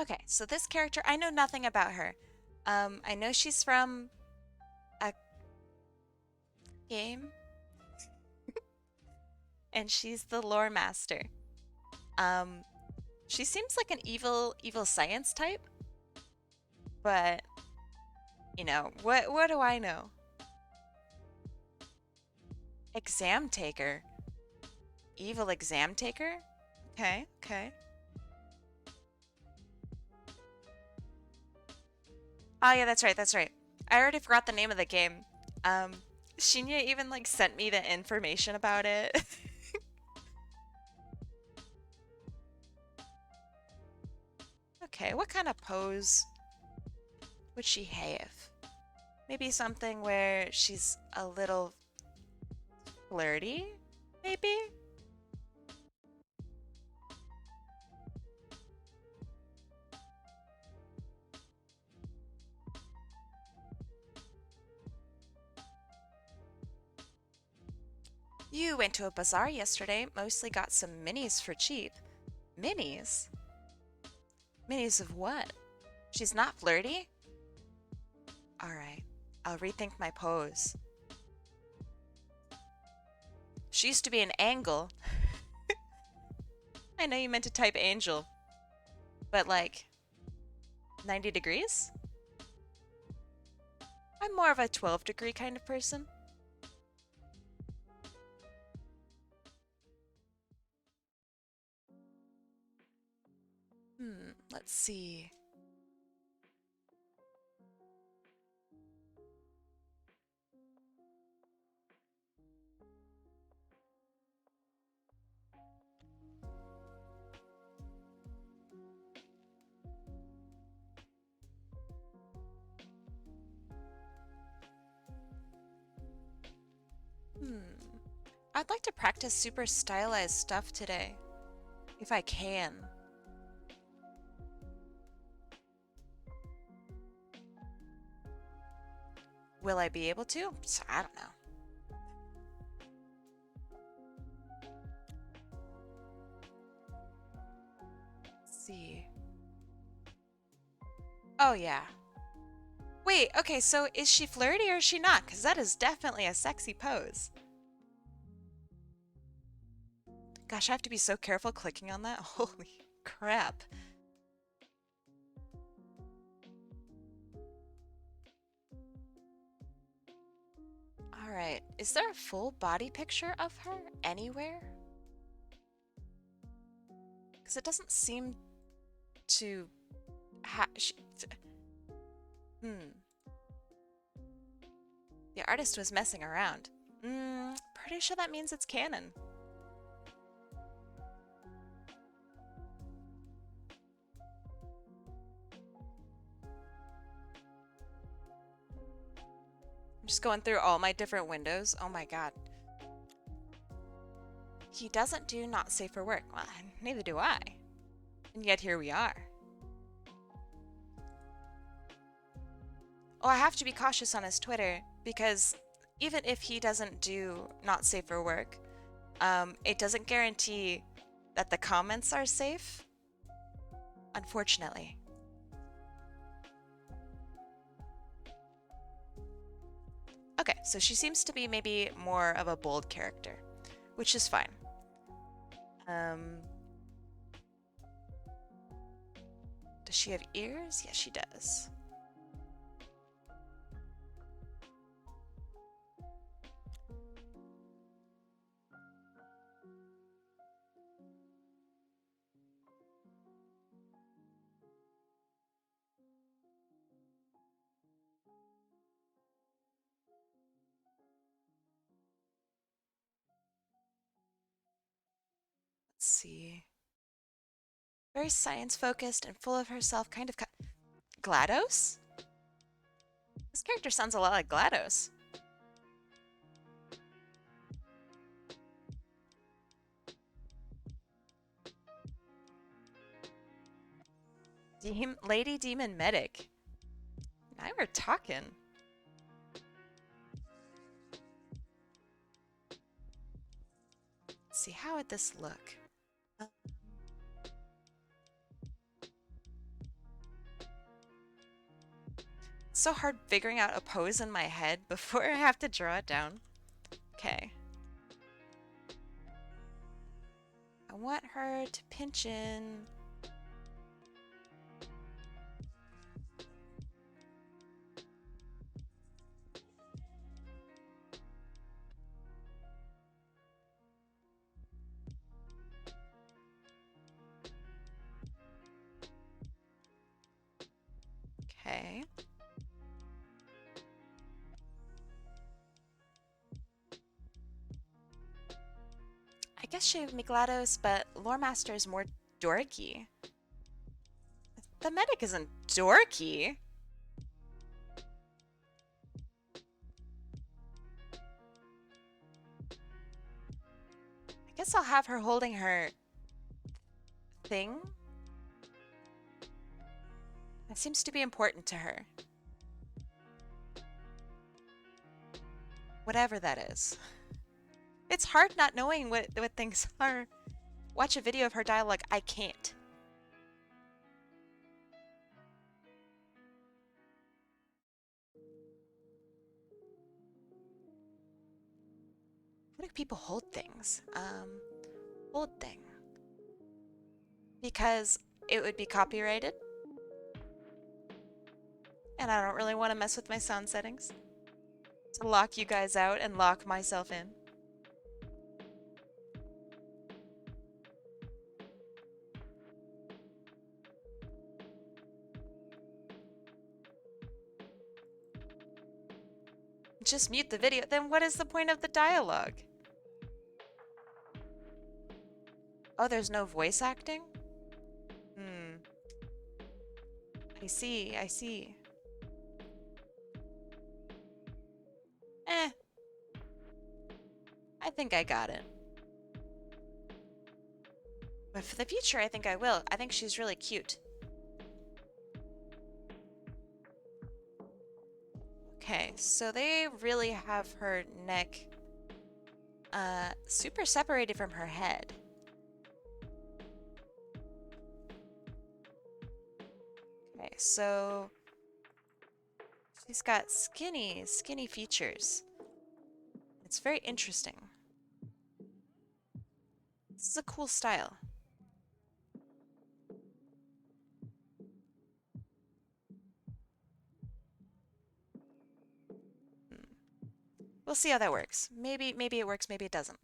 Okay, so this character, I know nothing about her. I know she's from a game, and she's the lore master. Um, she seems like an evil science type, but what do I know? Exam taker. Evil exam taker? Okay, okay. Oh yeah, that's right, that's right. I already forgot the name of the game. Um, Shinya even like sent me the information about it. Okay, what kind of pose would she have? Maybe something where she's a little flirty, maybe? You went to a bazaar yesterday, mostly got some minis for cheap. Minis? Minis of what? She's not flirty? Alright, I'll rethink my pose. She used to be an angle. I know you meant to type angel, but like 90 degrees? I'm more of a 12-degree kind of person. Let's see. Hmm. I'd like to practice super stylized stuff today, if I can. Will I be able to? I don't know. Let's see. Oh, yeah. Wait, okay, so is she flirty or is she not? Because that is definitely a sexy pose. Gosh, I have to be so careful clicking on that. Holy crap. All right, is there a full body picture of her anywhere? Because it doesn't seem to have. Hmm. The artist was messing around. Pretty sure that means it's canon. I'm just going through all my different windows. Oh my god. He doesn't do not safe for work. Well, neither do I. And yet here we are. Oh, I have to be cautious on his Twitter because even if he doesn't do not safe for work, it doesn't guarantee that the comments are safe, unfortunately. Okay, so she seems to be maybe more of a bold character, which is fine. Does she have ears? Yes, she does. Let's see. Very science focused and full of herself, kind of. GLaDOS? This character sounds a lot like GLaDOS. Lady Demon Medic. Now we're talking. Let's see, how would this look? so hard figuring out a pose in my head before I have to draw it down. Okay. I want her to pinch in. Okay. I guess she would be GLaDOS, but loremaster is more dorky. The medic isn't dorky. I guess I'll have her holding her thing. That seems to be important to her. Whatever that is. It's hard not knowing what things are. Watch a video of her dialogue. I can't. How do people hold things? Hold thing. Because it would be copyrighted. And I don't really want to mess with my sound settings. To lock you guys out and lock myself in. Just mute the video. Then what is the point of the dialogue? Oh, there's no voice acting? I see, I see. I think I got it. But for the future, I think I will. I think she's really cute. Okay, so they really have her neck super separated from her head. Okay, so she's got skinny features. It's very interesting. This is a cool style. We'll see how that works. Maybe it works, maybe it doesn't.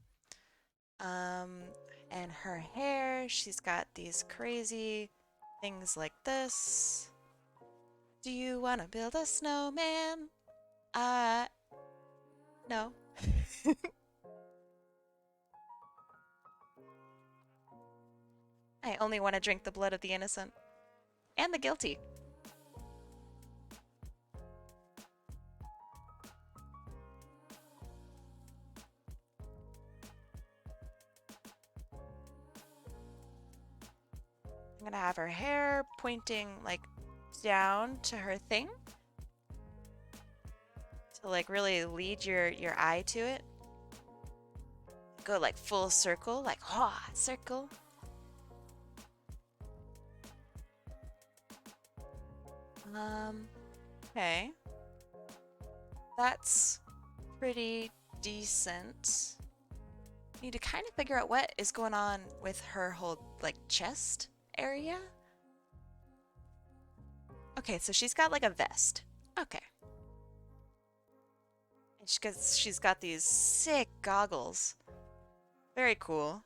And her hair, she's got these crazy things like this. Do you want to build a snowman? No. I only want to drink the blood of the innocent. And the guilty. I'm gonna have her hair pointing like down to her thing. To like really lead your eye to it. Go like full circle, like circle. Okay. That's pretty decent. Need to kind of figure out what is going on with her whole like chest area. Okay, so she's got like a vest. Okay. And she's got these sick goggles. Very cool.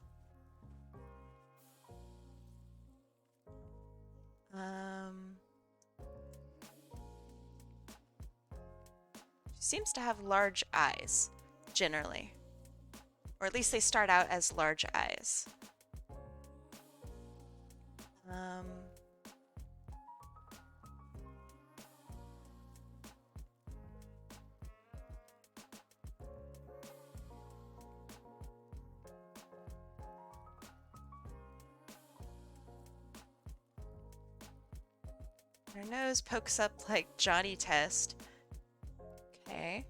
She seems to have large eyes, generally. Or at least they start out as large eyes. Her nose pokes up like Johnny Test. Okay.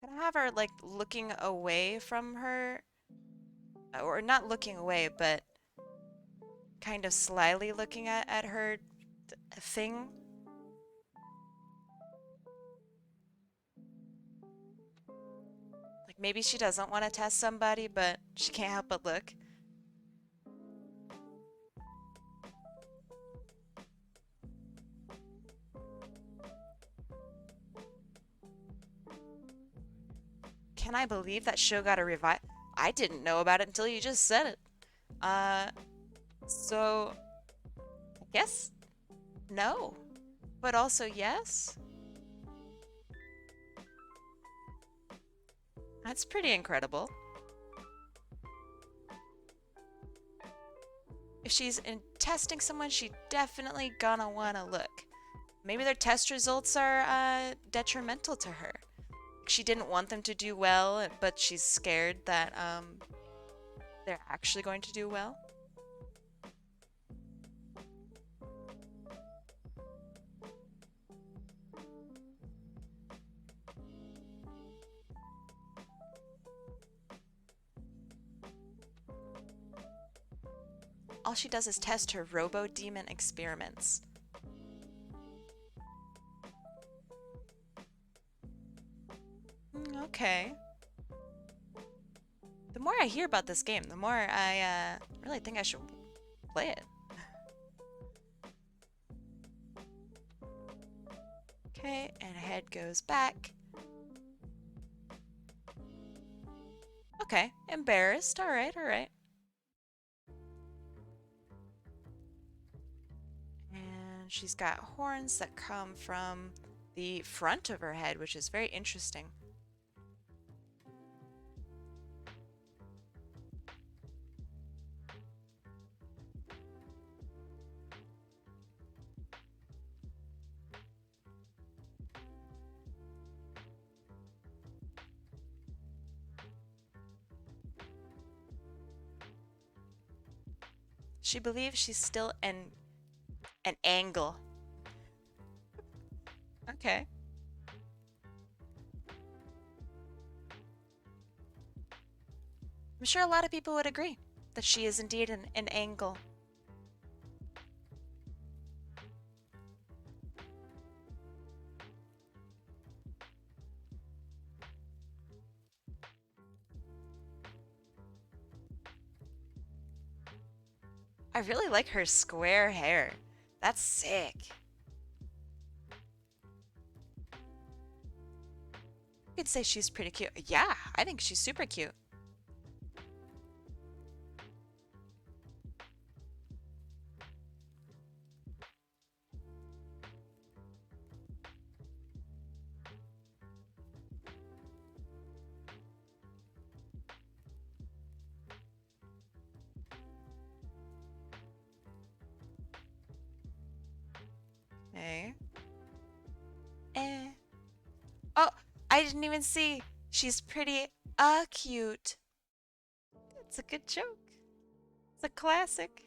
Gonna have her like looking away from her, or not looking away, but kind of slyly looking at her thing. Like maybe she doesn't want to test somebody, but she can't help but look. Can I believe that show got a revive? I didn't know about it until you just said it. Uh, so I guess no, but also yes. That's pretty incredible. If she's in testing someone, she definitely gonna wanna look. Maybe their test results are detrimental to her. She didn't want them to do well, but she's scared that they're actually going to do well. All she does is test her robo-demon experiments. Okay. The more I hear about this game, the more I really think I should play it. Okay, and head goes back. Okay, embarrassed. All right, all right. And she's got horns that come from the front of her head, which is very interesting. She believes she's still an angle. Okay. I'm sure a lot of people would agree that she is indeed an angle. I really like her square hair. That's sick. You could say she's pretty cute. Yeah, I think she's super cute. Okay. Eh. Oh, I didn't even see. She's pretty cute. It's a good joke. It's a classic.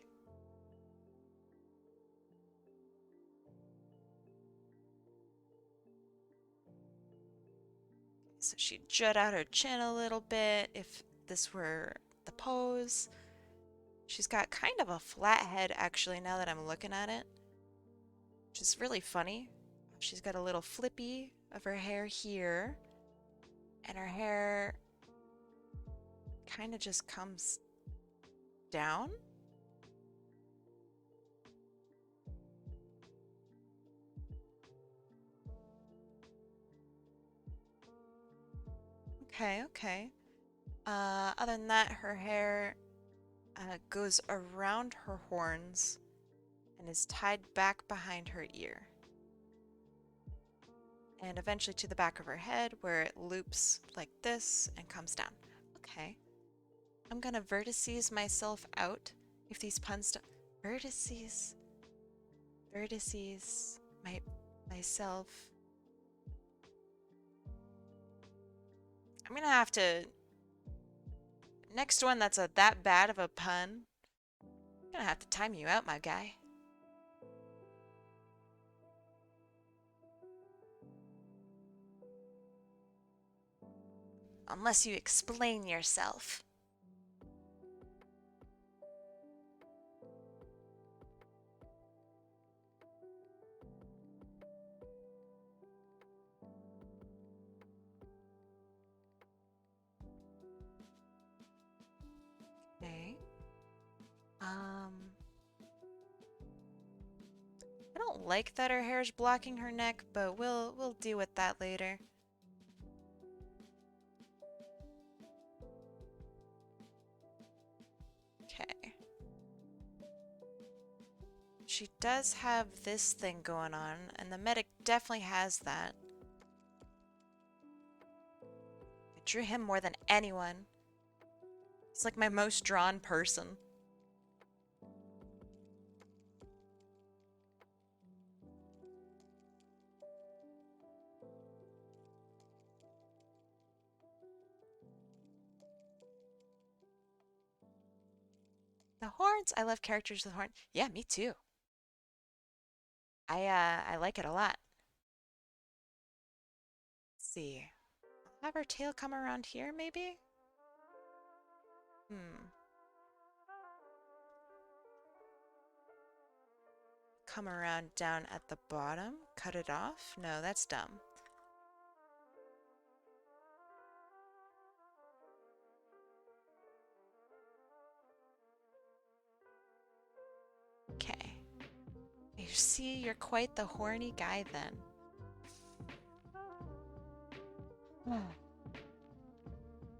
So she'd jut out her chin a little bit if this were the pose. She's got kind of a flat head, actually, now that I'm looking at it, which is really funny. She's got a little flippy of her hair here, and her hair kind of just comes down. Okay, okay. Other than that, her hair goes around her horns and is tied back behind her ear. And eventually to the back of her head where it loops like this and comes down. Okay. I'm gonna vertices myself out if these puns don't. Vertices. Vertices. Myself. I'm gonna have to. Next one that's that bad of a pun. I'm gonna have to time you out, my guy. Unless you explain yourself. don't like that her hair's blocking her neck, but we'll deal with that later. Okay. She does have this thing going on, and the medic definitely has that. I drew him more than anyone. He's like my most drawn person. The horns, I love characters with horns. Yeah, me too. I like it a lot. Let's see. Have her tail come around here, maybe? Hmm. Come around down at the bottom? Cut it off? No, that's dumb. Okay. You see, you're quite the horny guy then.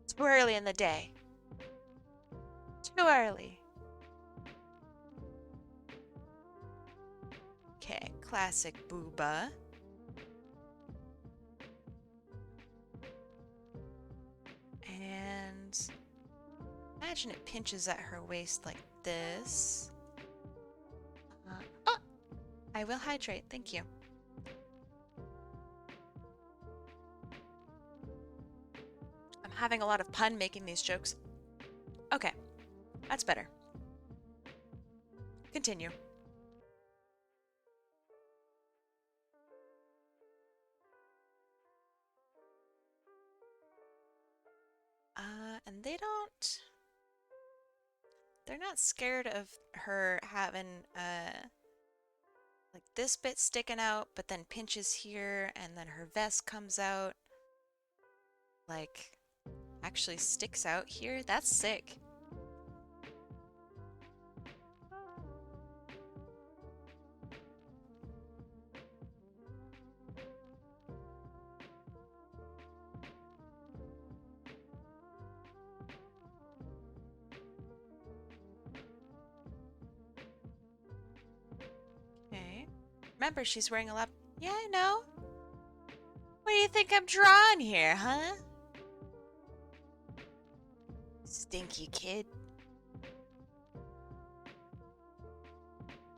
Too early in the day. Too early. Okay, classic booba. And imagine it pinches at her waist like this. Oh! I will hydrate, thank you. I'm having a lot of pun making these jokes. Okay, that's better. Continue. And they're not scared of her having, like this bit sticking out, but then pinches here, and then her vest comes out. Like, actually sticks out here? That's sick. Okay. Remember, she's wearing a lap. Yeah, I know. What do you think I'm drawing here, huh? Stinky kid.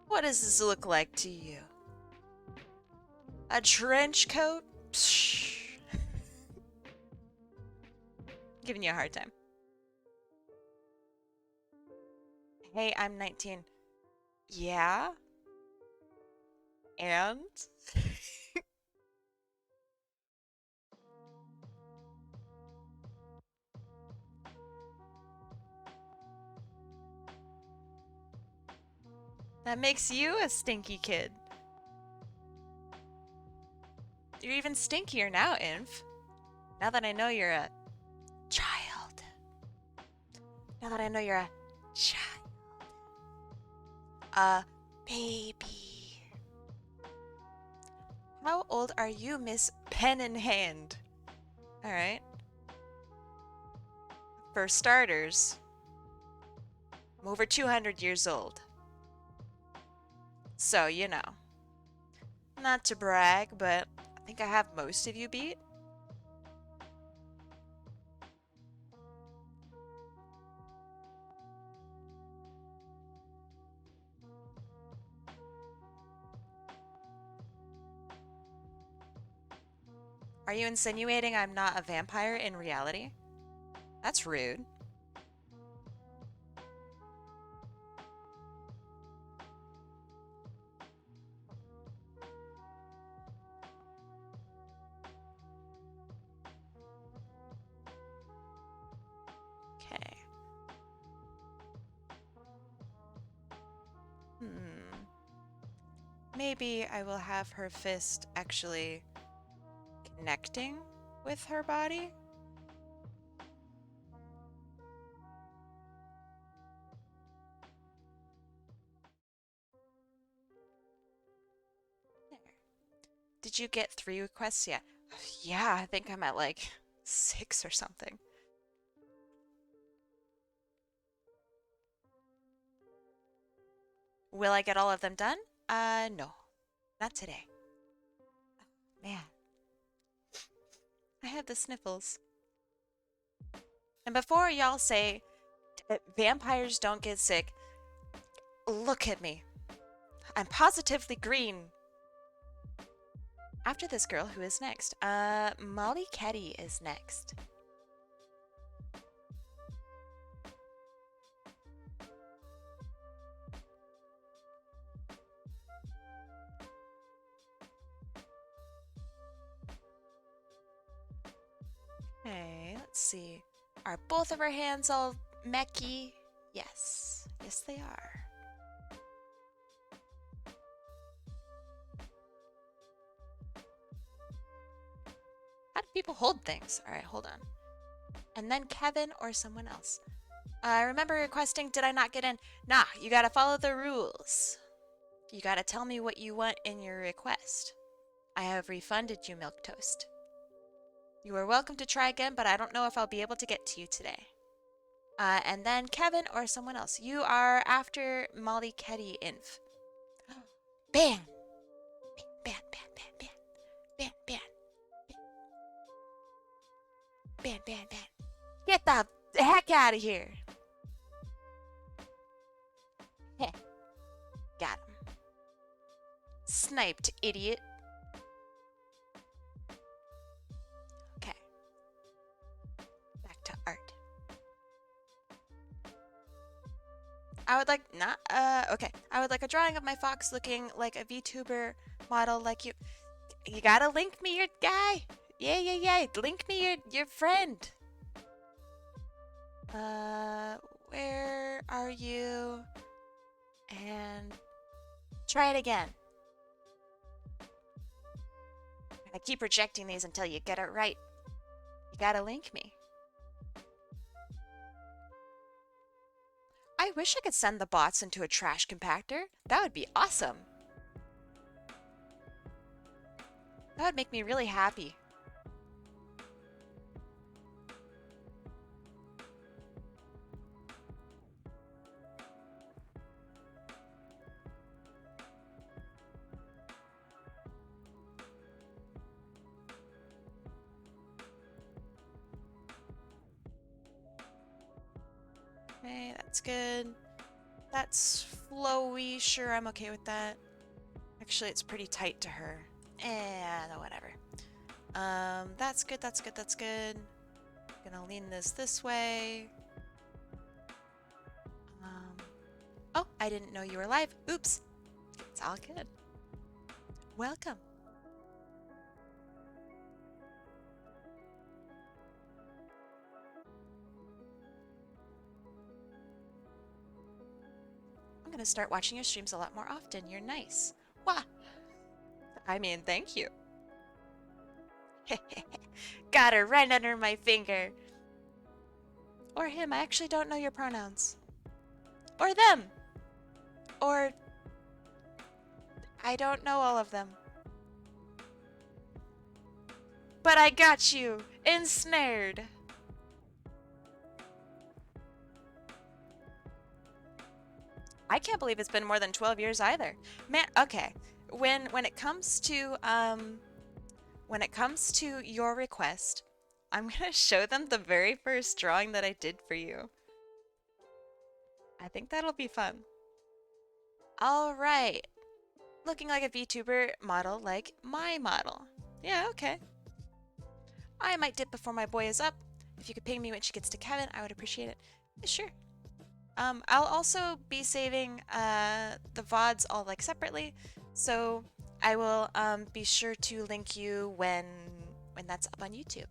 What does this look like to you? A trench coat? Psh. Giving you a hard time. Hey, I'm 19. Yeah? And? That makes you a stinky kid. You're even stinkier now, Inf. Now that I know you're a child. Now that I know you're a child. A baby. How old are you, Miss Pen in Hand? Alright. For starters, I'm over 200 years old. So, you know. Not to brag, but I think I have most of you beat. Are you insinuating I'm not a vampire in reality? That's rude. Okay. Maybe I will have her fist actually connecting with her body. Did you get 3 requests yet? Yeah, I think I'm at like 6 or something. Will I get all of them done? No. Not today. Man. I have the sniffles. And before y'all say vampires don't get sick, look at me. I'm positively green. After this girl, who is next? Molly Ketty is next. Okay, let's see. Are both of our hands all mechy? Yes. Yes, they are. How do people hold things? All right, hold on. And then Kevin or someone else. Remember requesting, did I not get in? Nah, you gotta follow the rules. You gotta tell me what you want in your request. I have refunded you Milk Toast. You are welcome to try again, but I don't know if I'll be able to get to you today. And then Kevin or someone else. You are after Molly Ketty Inf. Ban! Ban, ban, ban, ban. Ban, ban. Ban, ban, ban. Get the heck out of here! Heh. Got him. Sniped, idiot. Okay. Back to art. I would like okay. I would like a drawing of my fox looking like a VTuber model like you. You gotta link me your guy. Yeah, yeah, yeah. Link me your friend. Where are you? And try it again. I keep rejecting these until you get it right. You gotta link me. I wish I could send the bots into a trash compactor. That would be awesome. That would make me really happy. Okay, that's good. That's flowy. Sure, I'm okay with that. Actually, it's pretty tight to her. No, whatever. That's good, that's good, that's good. Gonna lean this way. Oh, I didn't know you were live. Oops. It's all good. Welcome. I'm gonna start watching your streams a lot more often. You're nice. Wah! I mean, thank you. Got her right under my finger. Or him. I actually don't know your pronouns. Or them. Or I don't know all of them. But I got you. Ensnared. I can't believe it's been more than 12 years either. Man, okay. When it comes to your request, I'm gonna show them the very first drawing that I did for you. I think that'll be fun. All right. Looking like a VTuber model like my model. Yeah, okay. I might dip before my boy is up. If you could ping me when she gets to Kevin, I would appreciate it. Yeah, sure. I'll also be saving the VODs all like separately, so I will be sure to link you when that's up on YouTube.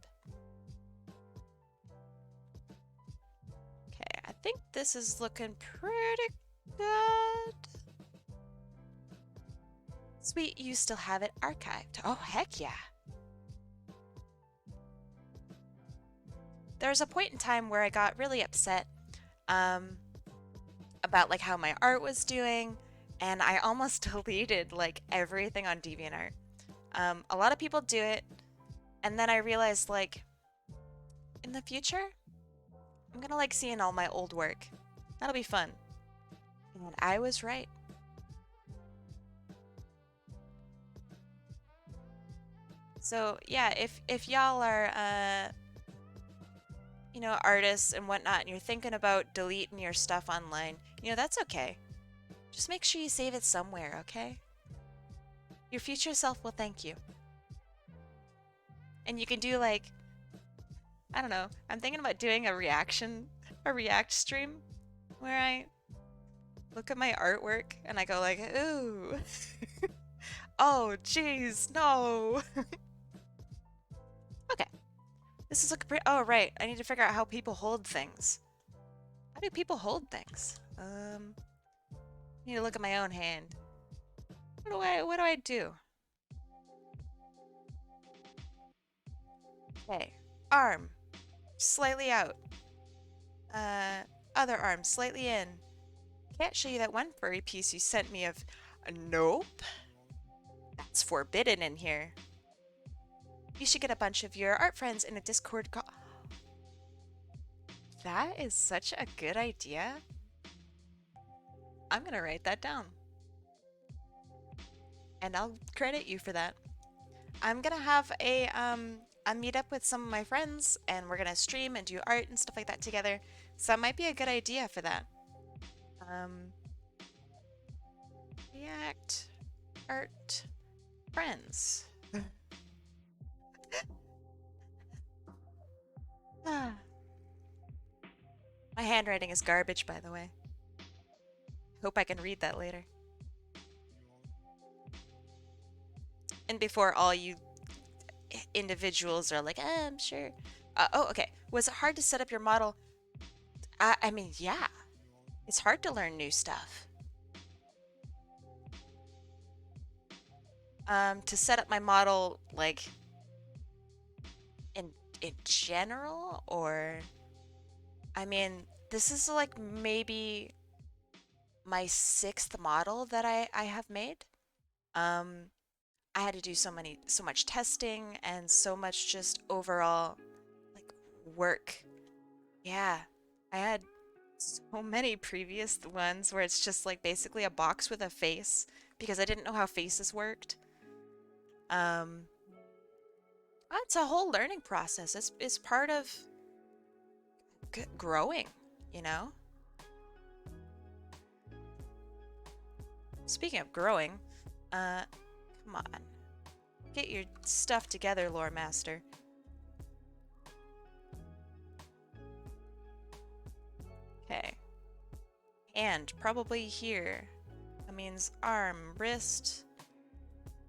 Okay, I think this is looking pretty good. Sweet, you still have it archived. Oh, heck yeah. There was a point in time where I got really upset about like how my art was doing, and I almost deleted like everything on DeviantArt. A lot of people do it, and then I realized, like, in the future, I'm gonna like seeing all my old work. That'll be fun. And I was right. So yeah, if y'all are you know, artists and whatnot, and you're thinking about deleting your stuff online, you know, that's okay. Just make sure you save it somewhere, okay? Your future self will thank you. And you can do like, I don't know, I'm thinking about doing a react stream where I look at my artwork and I go like, ooh, oh, jeez, no. Okay, this is looking pretty, oh, right, I need to figure out how people hold things. How do people hold things? I need to look at my own hand. What do I do? Okay, arm, slightly out. Other arm, slightly in. Can't show you that one furry piece you sent me of... Nope. That's forbidden in here. You should get a bunch of your art friends in a Discord call. That is such a good idea. I'm gonna write that down. And I'll credit you for that. I'm gonna have a meetup with some of my friends, and we're gonna stream and do art and stuff like that together. So that might be a good idea for that. React art friends. My handwriting is garbage, by the way. Hope I can read that later. And before all you individuals are like, I'm sure. Oh, okay. Was it hard to set up your model? I mean, yeah. It's hard to learn new stuff. To set up my model, like, in general, or... I mean, this is, like, maybe my 6th model that I have made. I had to do so much testing and so much just overall, like, work. Yeah, I had so many previous ones where it's just like basically a box with a face because I didn't know how faces worked. It's a whole learning process. It's part of growing, you know? Speaking of growing, come on. Get your stuff together, loremaster. Okay. Hand, probably here. That means arm, wrist,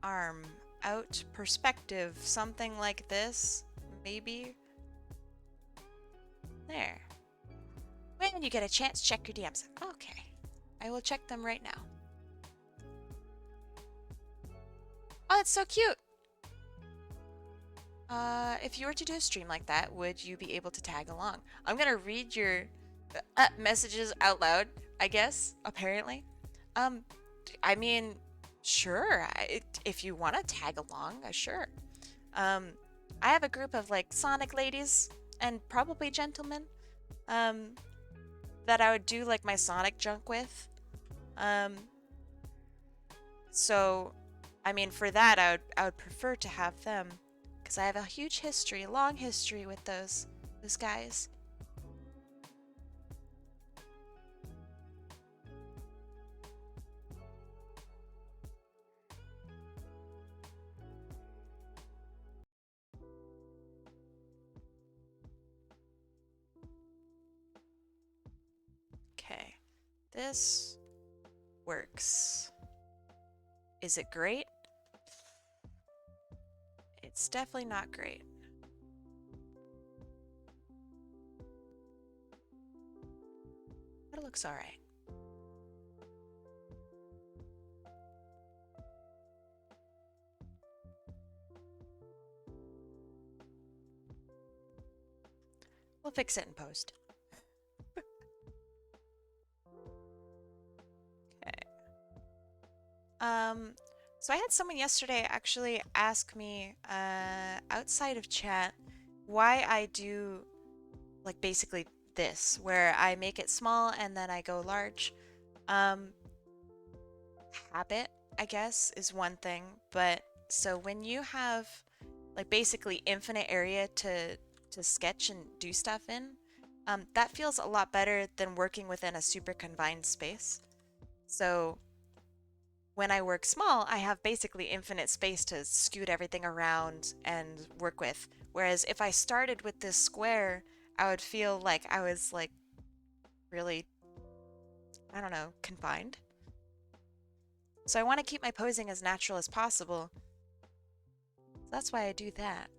arm, out, perspective, something like this, maybe. There. When you get a chance, check your DMs. Okay. I will check them right now. Oh, that's so cute! If you were to do a stream like that, would you be able to tag along? I'm gonna read your messages out loud, I guess, apparently. I mean, sure, if you want to tag along, sure. I have a group of, like, Sonic ladies, and probably gentlemen, that I would do, like, my Sonic junk with. So, I mean, for that, I would prefer to have them, because I have a huge history, long history with those guys. Okay, this works. Is it great? It's definitely not great. But it looks alright. We'll fix it in post. Okay. So I had someone yesterday actually ask me, outside of chat, why I do like basically this, where I make it small and then I go large. Um, Habit, I guess, is one thing, but so when you have like basically infinite area to sketch and do stuff in, that feels a lot better than working within a super confined space. So when I work small, I have basically infinite space to scoot everything around and work with. Whereas if I started with this square, I would feel like I was like really, I don't know, confined. So I want to keep my posing as natural as possible. So that's why I do that.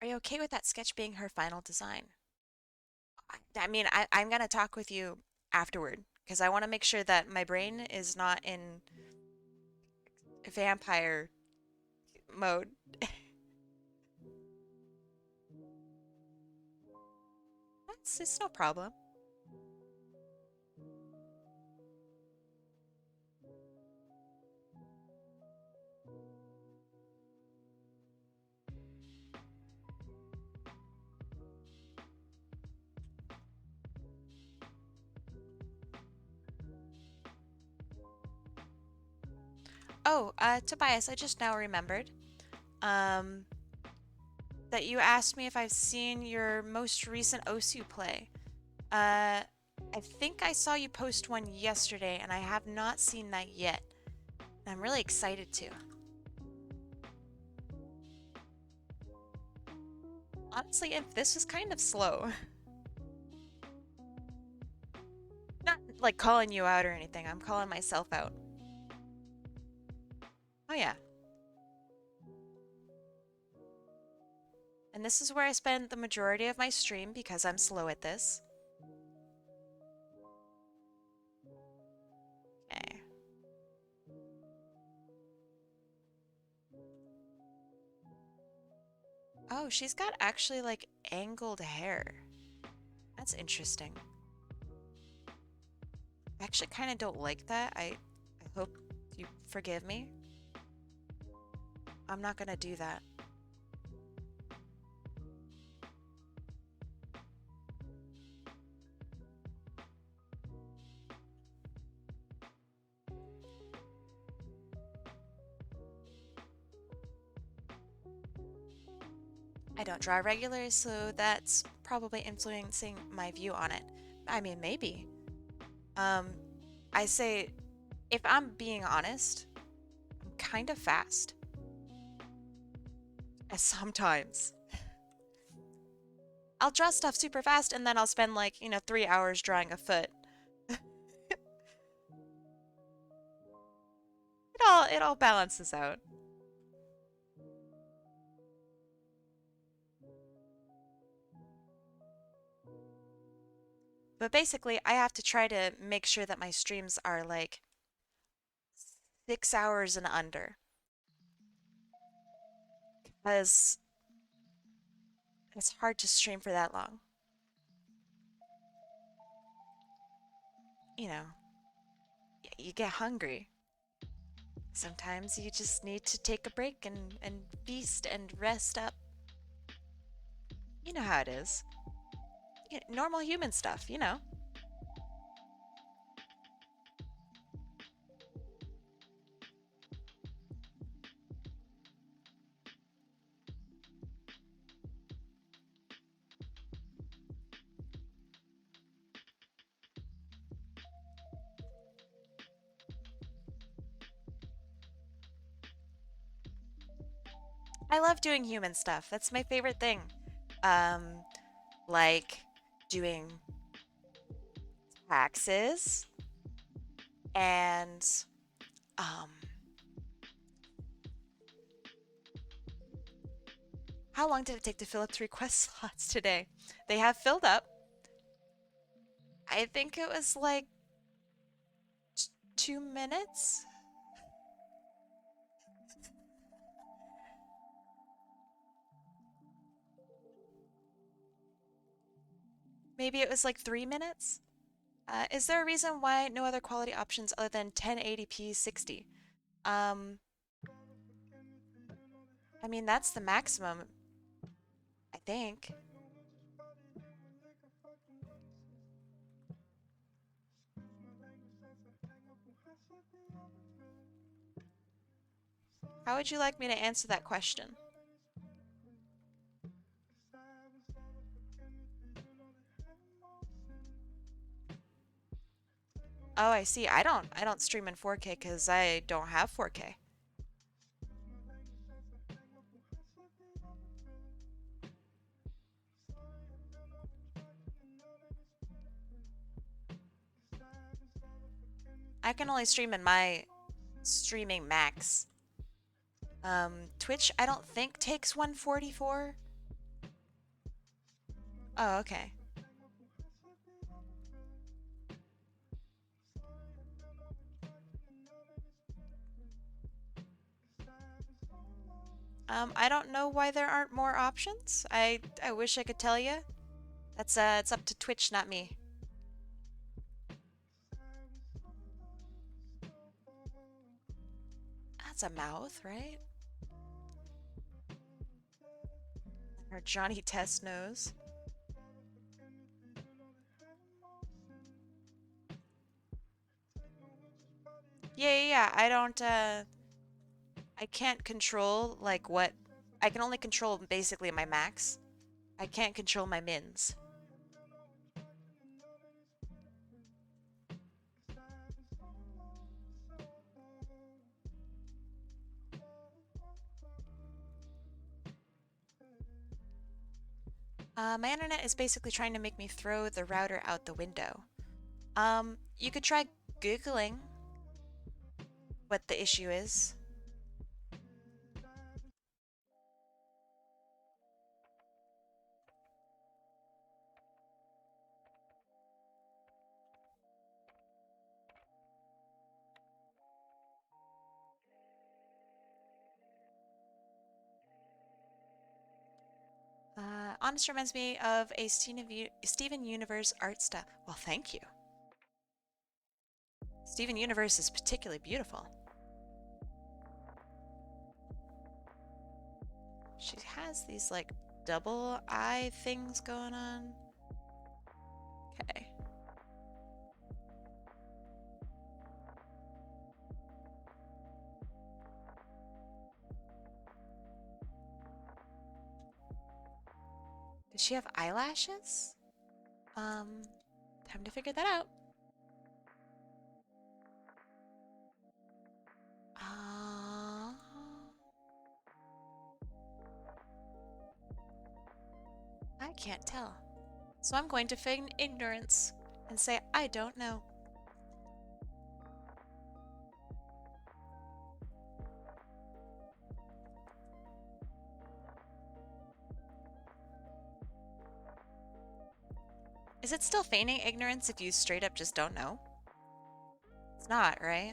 Are you okay with that sketch being her final design? I'm going to talk with you afterward because I want to make sure that my brain is not in vampire mode. It's no problem. Oh, Tobias, I just now remembered um, that you asked me if I've seen your most recent Osu play. I think I saw you post one yesterday, and I have not seen that yet. I'm really excited to. Honestly, if this was kind of slow. Not like calling you out or anything, I'm calling myself out. Oh, yeah. And this is where I spend the majority of my stream because I'm slow at this. Okay. Oh, she's got actually like angled hair. That's interesting. I actually kind of don't like that. I hope you forgive me. I'm not gonna do that. I don't draw regular, so that's probably influencing my view on it. I mean, maybe. Um, I say, if I'm being honest, I'm kind of fast. Sometimes. I'll draw stuff super fast and then I'll spend like, 3 hours drawing a foot. It all balances out. But basically, I have to try to make sure that my streams are like 6 hours and under. Because it's hard to stream for that long. You know, you get hungry. Sometimes you just need to take a break and feast and rest up. You know how it is. Normal human stuff, you know. I love doing human stuff. That's my favorite thing. Um, like doing taxes and um, how long did it take to fill up the request slots today? They have filled up. I think it was like 2 minutes? Maybe it was like 3 minutes? Is there a reason why no other quality options other than 1080p 60? Um, I mean, that's the maximum, I think. How would you like me to answer that question? Oh, I see. I don't stream in 4K because I don't have 4K. I can only stream in my streaming max. Twitch I don't think takes 144. Oh, okay. I don't know why there aren't more options. I wish I could tell you. That's it's up to Twitch, not me. That's a mouth, right? Or Johnny Test knows. Yeah. I don't I can't control like what I can only control basically my max. I can't control my mins. My internet is basically trying to make me throw the router out the window. You could try Googling what the issue is. Honest reminds me of a Steven Universe art style. Well, thank you. Steven Universe is particularly beautiful. She has these like double eye things going on. Okay. Does she have eyelashes? Time to figure that out. Uh, I can't tell. So I'm going to feign ignorance and say I don't know. Is it still feigning ignorance if you straight up just don't know? It's not, right?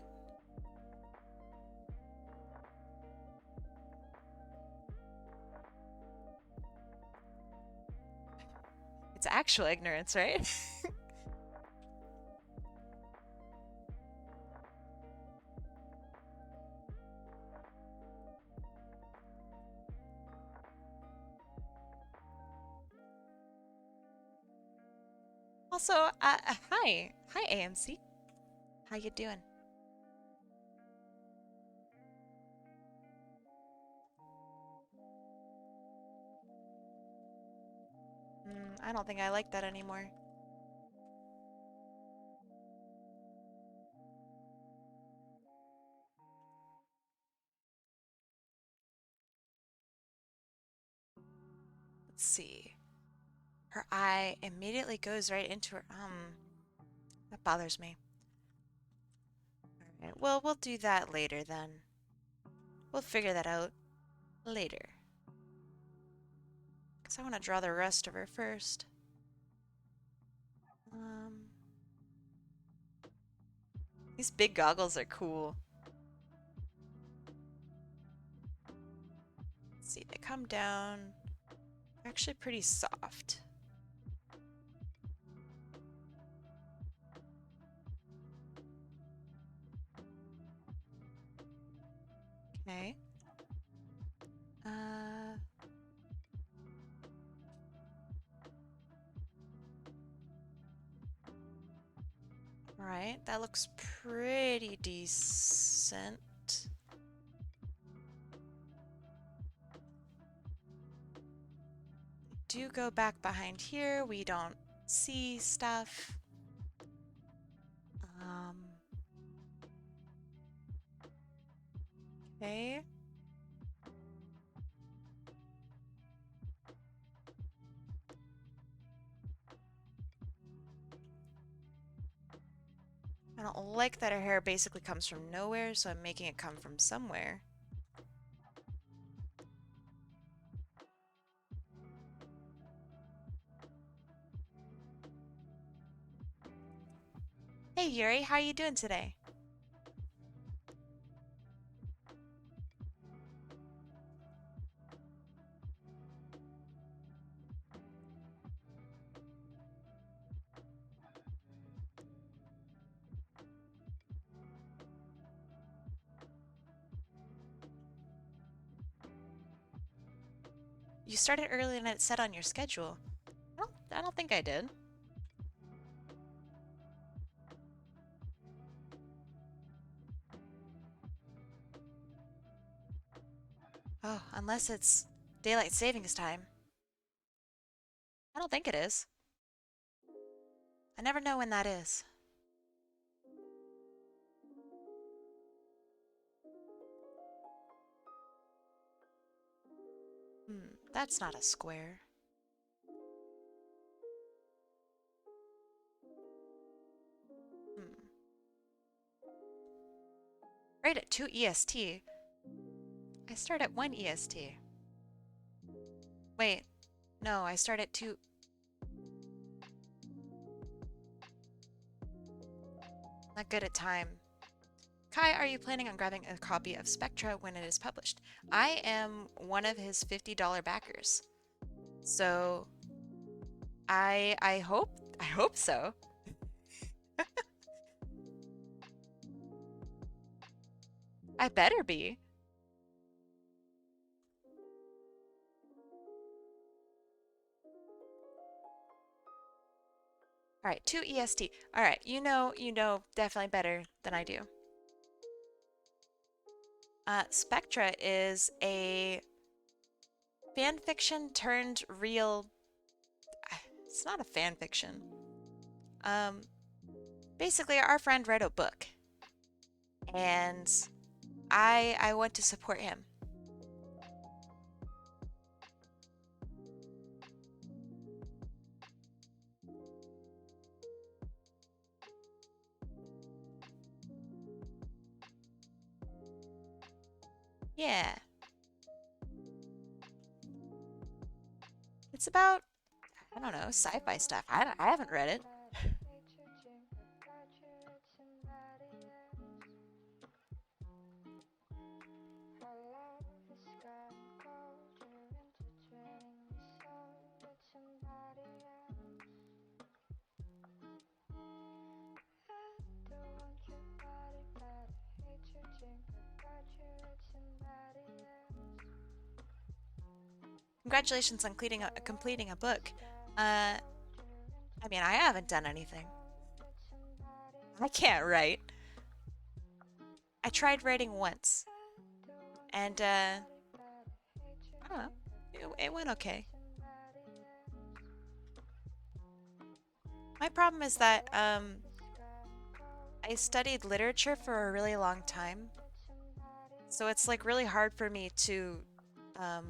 It's actual ignorance, right? Also, hi. Hi, AMC. How you doing? I don't think I like that anymore. Let's see. Her eye immediately goes right into her. That bothers me. Alright, well, we'll do that later then. We'll figure that out later. Because I want to draw the rest of her first. Um, These big goggles are cool. Let's see, they come down. They're actually pretty soft. Okay. All right, that looks pretty decent. Do go back behind here. We don't see stuff. Okay. I don't like that her hair basically comes from nowhere, so I'm making it come from somewhere. Hey Yuri, how are you doing today? You started earlier than it said on your schedule. I don't think I did. Oh, unless it's daylight savings time. I don't think it is. I never know when that is. That's not a square. Right at 2 EST. I start at 1 EST. Wait, no, I start at 2. Not good at time. Kai, are you planning on grabbing a copy of Spectra when it is published? I am one of his $50 backers. So I hope so. I better be. All right, 2 EST. All right, you know definitely better than I do. Spectra is a fan fiction turned real. It's not a fan fiction. Basically, our friend read a book, and I want to support him. Yeah. It's about, I don't know, sci-fi stuff. I haven't read it. Congratulations on completing a book. I mean, I haven't done anything. I can't write. I tried writing once, and I don't know, it went okay. My problem is that I studied literature for a really long time, so it's like really hard for me um,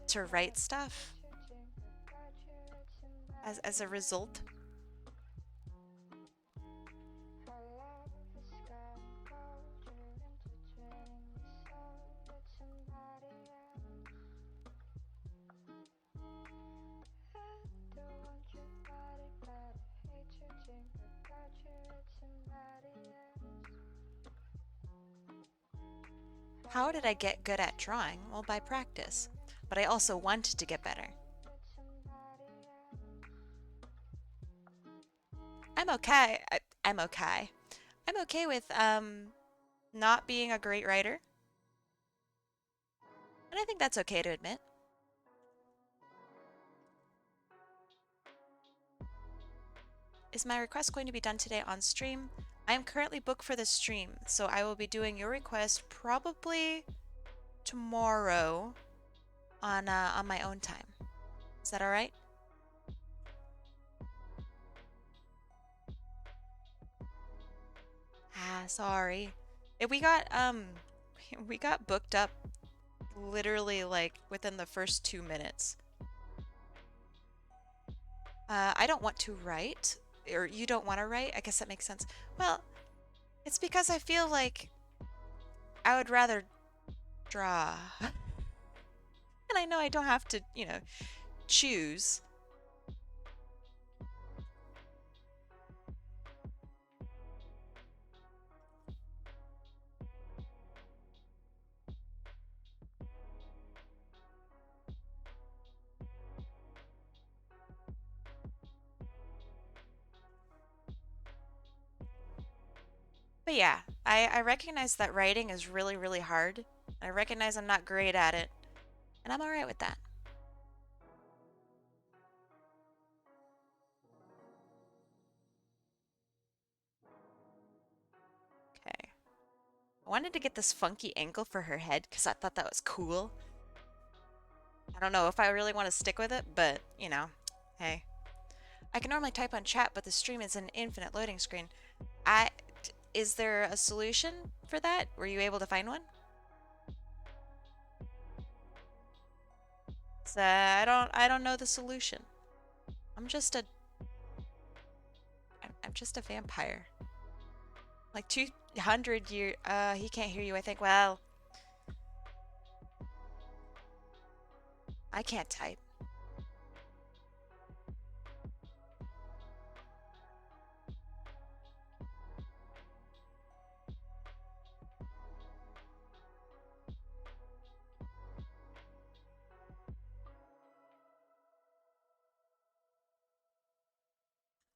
to write stuff as a result. How did I get good at drawing? Well, by practice. But I also wanted to get better. I'm okay. I'm okay. I'm okay with not being a great writer. And I think that's okay to admit. Is my request going to be done today on stream? I am currently booked for the stream, so I will be doing your request probably tomorrow on my own time. Is that all right? Ah, sorry. We got we got booked up literally like within the first 2 minutes. I don't want to write, or you don't want to write. I guess that makes sense. Well, it's because I feel like I would rather draw. And I know I don't have to, choose. But yeah, I recognize that writing is really, really hard. I recognize I'm not great at it, and I'm all right with that. Okay. I wanted to get this funky angle for her head because I thought that was cool. I don't know if I really want to stick with it, but, hey. I can normally type on chat, but the stream is an infinite loading screen. Is there a solution for that? Were you able to find one? So I don't know the solution. I'm just a I'm just a vampire. Like 200 year he can't hear you, I think. Well, I can't type.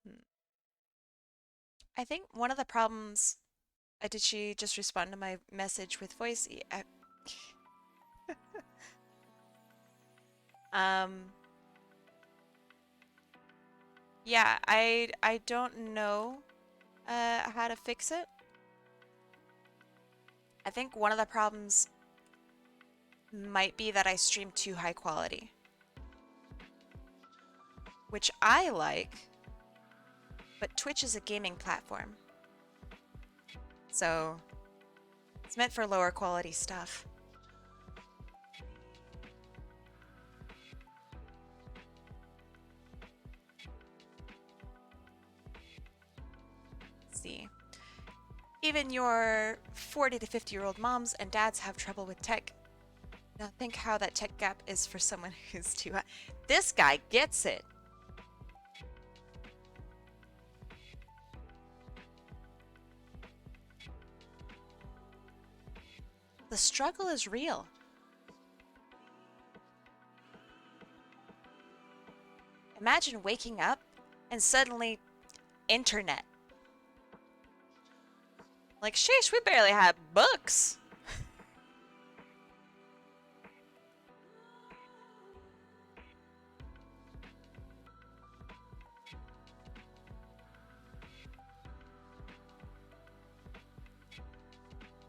Hmm. I think one of the problems did she just respond to my message with voice? Um yeah, I don't know how to fix it. I think one of the problems might be that I stream too high quality, which I like, but Twitch is a gaming platform. So it's meant for lower quality stuff. Let's see. Even your 40 to 50-year-old moms and dads have trouble with tech. Now think how that tech gap is for someone who's too high. This guy gets it. The struggle is real. Imagine waking up and suddenly internet. Like, sheesh, we barely had books.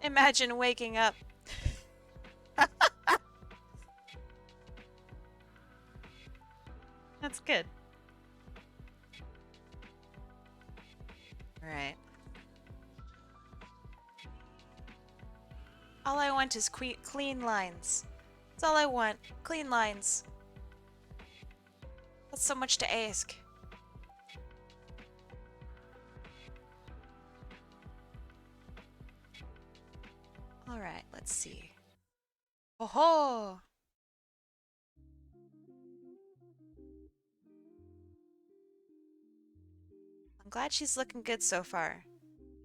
Imagine waking up. That's good. All right. All I want is clean lines. That's all I want. Clean lines. That's so much to ask. All right, let's see. Oh ho! I'm glad she's looking good so far.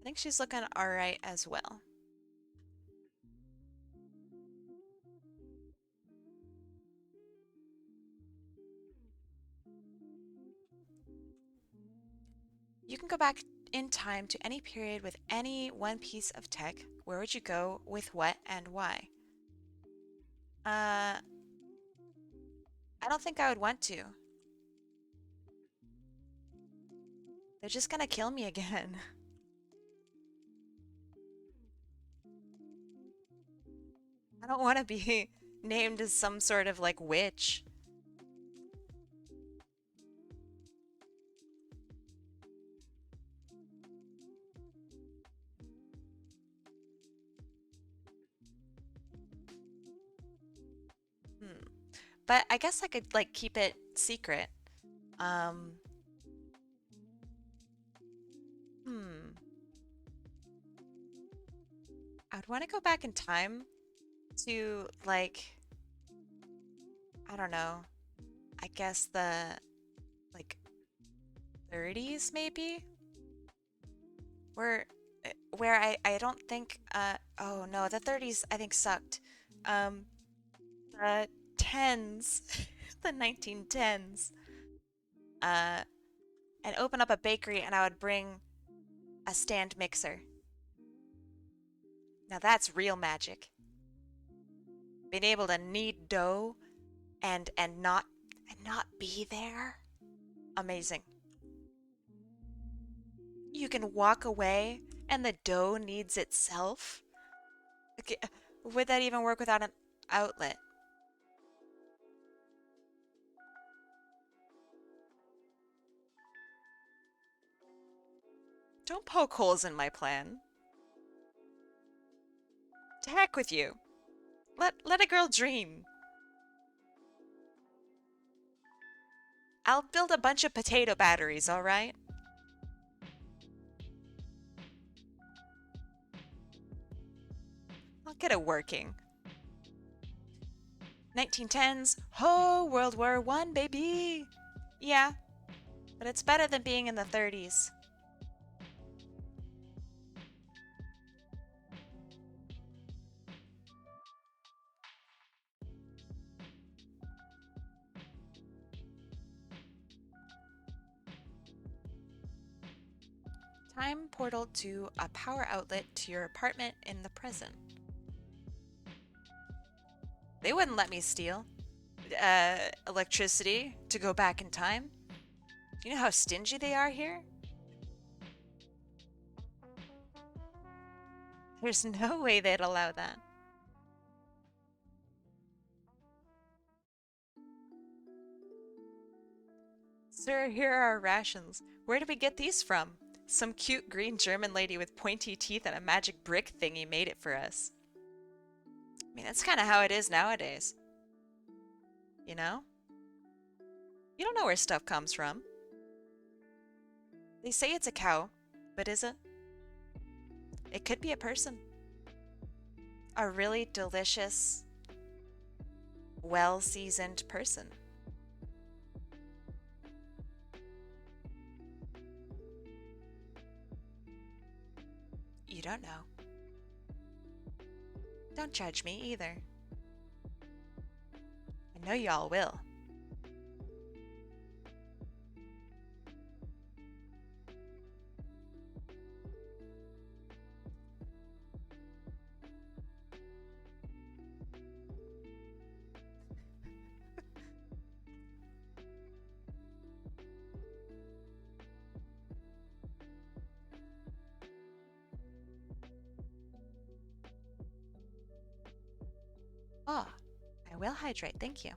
I think she's looking alright as well. You can go back in time to any period with any one piece of tech. Where would you go, with what, and why? I don't think I would want to. They're just gonna kill me again. I don't want to be named as some sort of like witch. Hmm. But I guess I could like keep it secret. Um, hmm. I'd want to go back in time to like, I don't know, I guess the like 30s maybe? Where where I don't think oh no, the 30s I think sucked. Um the 10s, the 1910s. Uh and open up a bakery and I would bring a stand mixer. Now that's real magic. Being able to knead dough and not be there. Amazing. You can walk away and the dough kneads itself. Okay, would that even work without an outlet? Don't poke holes in my plan. To heck with you. Let a girl dream. I'll build a bunch of potato batteries, all right? I'll get it working. 1910s. Ho, World War One, baby. Yeah, but it's better than being in the 30s. Time portal to a power outlet to your apartment in the present. They wouldn't let me steal electricity to go back in time. Do you know how stingy they are here? There's no way they'd allow that. Sir, here are our rations. Where did we get these from? Some cute green German lady with pointy teeth and a magic brick thingy made it for us. I mean, that's kind of how it is nowadays. You know? You don't know where stuff comes from. They say it's a cow, but is it? It could be a person. A really delicious, well-seasoned person. You don't know. Don't judge me either. I know y'all will. Oh, I will hydrate, thank you.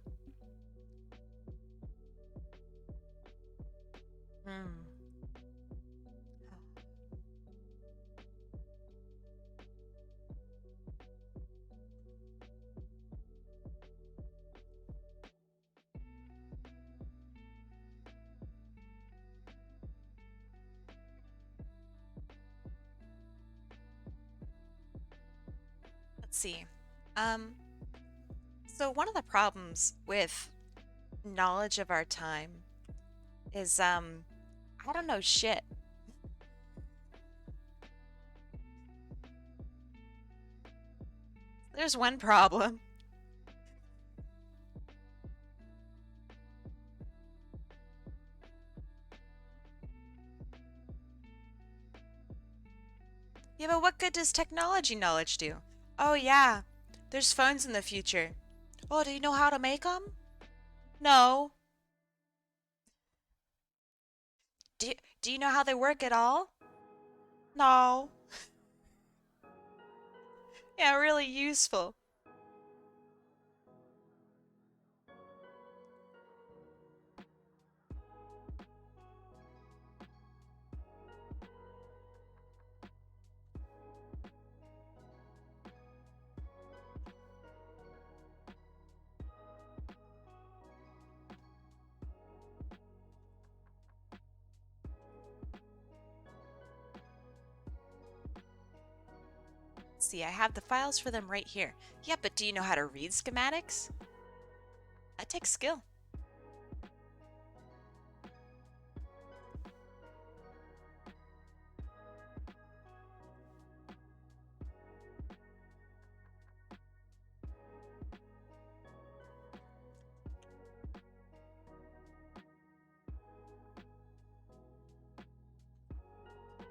Hmm. Let's see. Um, so one of the problems with knowledge of our time is, I don't know shit. There's one problem. Yeah, but what good does technology knowledge do? Oh, yeah. There's phones in the future. Oh, do you know how to make them? No. Do you, do you know how they work at all? No. Yeah, really useful. See, I have the files for them right here. Yeah, but do you know how to read schematics? That takes skill.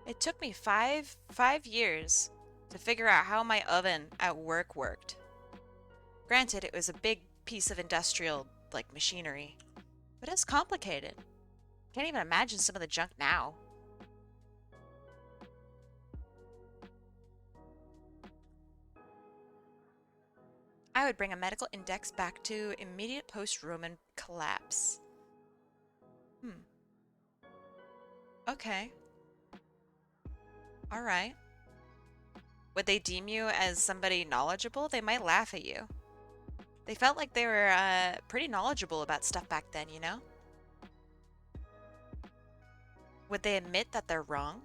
It took me five years to figure out how my oven at work worked. Granted, it was a big piece of industrial, like, machinery, but it's complicated. Can't even imagine some of the junk now. I would bring a medical index back to immediate post-Roman collapse. Hmm. Okay. All right. Would they deem you as somebody knowledgeable? They might laugh at you. They felt like they were pretty knowledgeable about stuff back then, you know? Would they admit that they're wrong?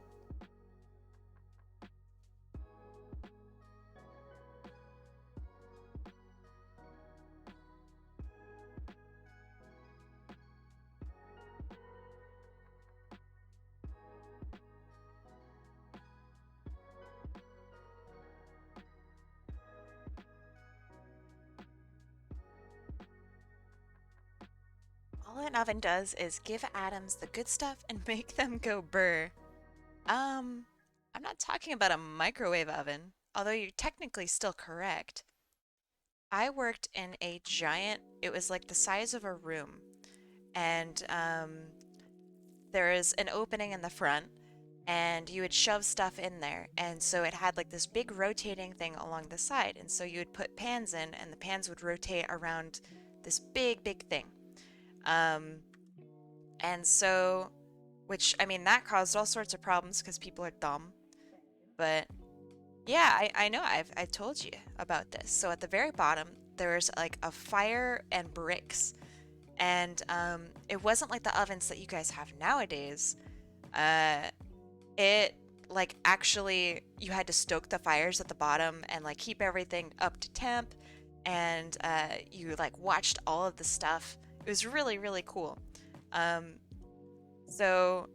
All an oven does is give atoms the good stuff and make them go burr. I'm not talking about a microwave oven, although you're technically still correct. I worked in a giant, it was like the size of a room, and there is an opening in the front, and you would shove stuff in there, and so it had like this big rotating thing along the side, and so you would put pans in, and the pans would rotate around this big thing. Um, and so, which, I mean, that caused all sorts of problems because people are dumb, but yeah, I know. I've told you about this. So at the very bottom, there's like a fire and bricks, and it wasn't like the ovens that you guys have nowadays. Uh, it like actually you had to stoke the fires at the bottom and like keep everything up to temp, and you like watched all of the stuff. It was really cool. Um, so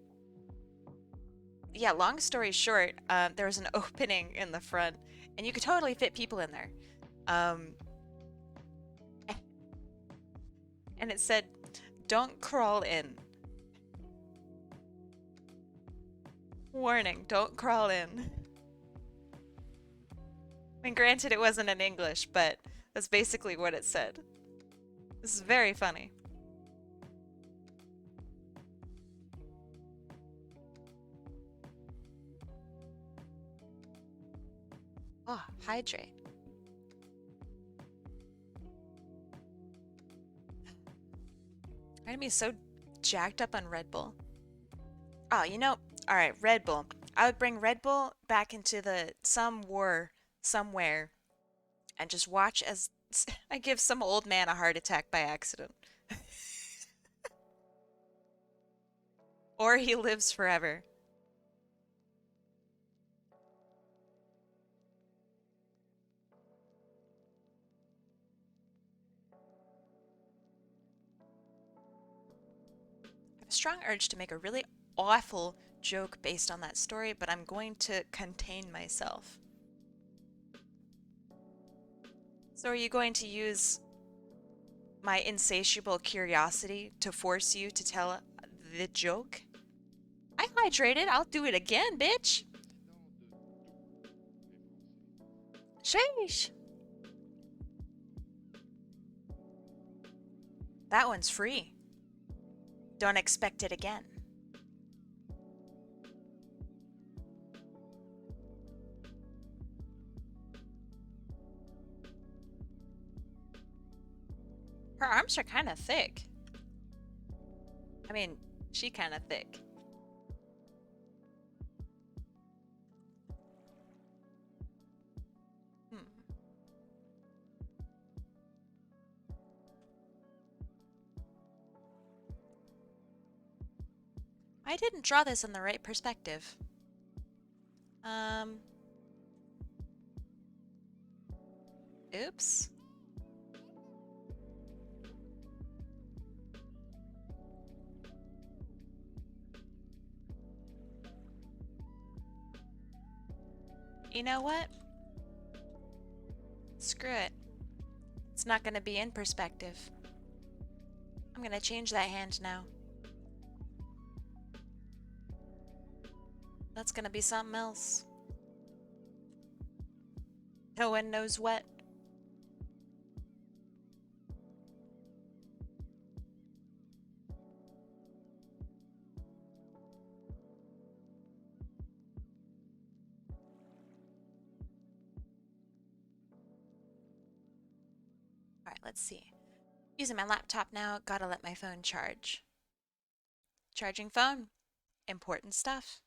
yeah, long story short, there was an opening in the front, and you could totally fit people in there. Um, and it said, "Don't crawl in." Warning, don't crawl in. I mean, granted, it wasn't in English, but that's basically what it said. This is very funny. Oh, hydrate. I'm gonna be so jacked up on Red Bull. Oh, you know, all right, Red Bull. I would bring Red Bull back into the some war somewhere and just watch as I give some old man a heart attack by accident. Or he lives forever. I have a strong urge to make a really awful joke based on that story, but I'm going to contain myself. So are you going to use my insatiable curiosity to force you to tell the joke? I hydrated. I'll do it again, bitch. Sheesh. That one's free. Don't expect it again. Her arms are kind of thick. I mean, she kind of thick. Hmm. I didn't draw this in the right perspective. Oops. You know what? Screw it. It's not gonna be in perspective. I'm gonna change that hand now. That's gonna be something else. No one knows what. Alright, let's see. Using my laptop now, gotta let my phone charge. Charging phone. Important stuff.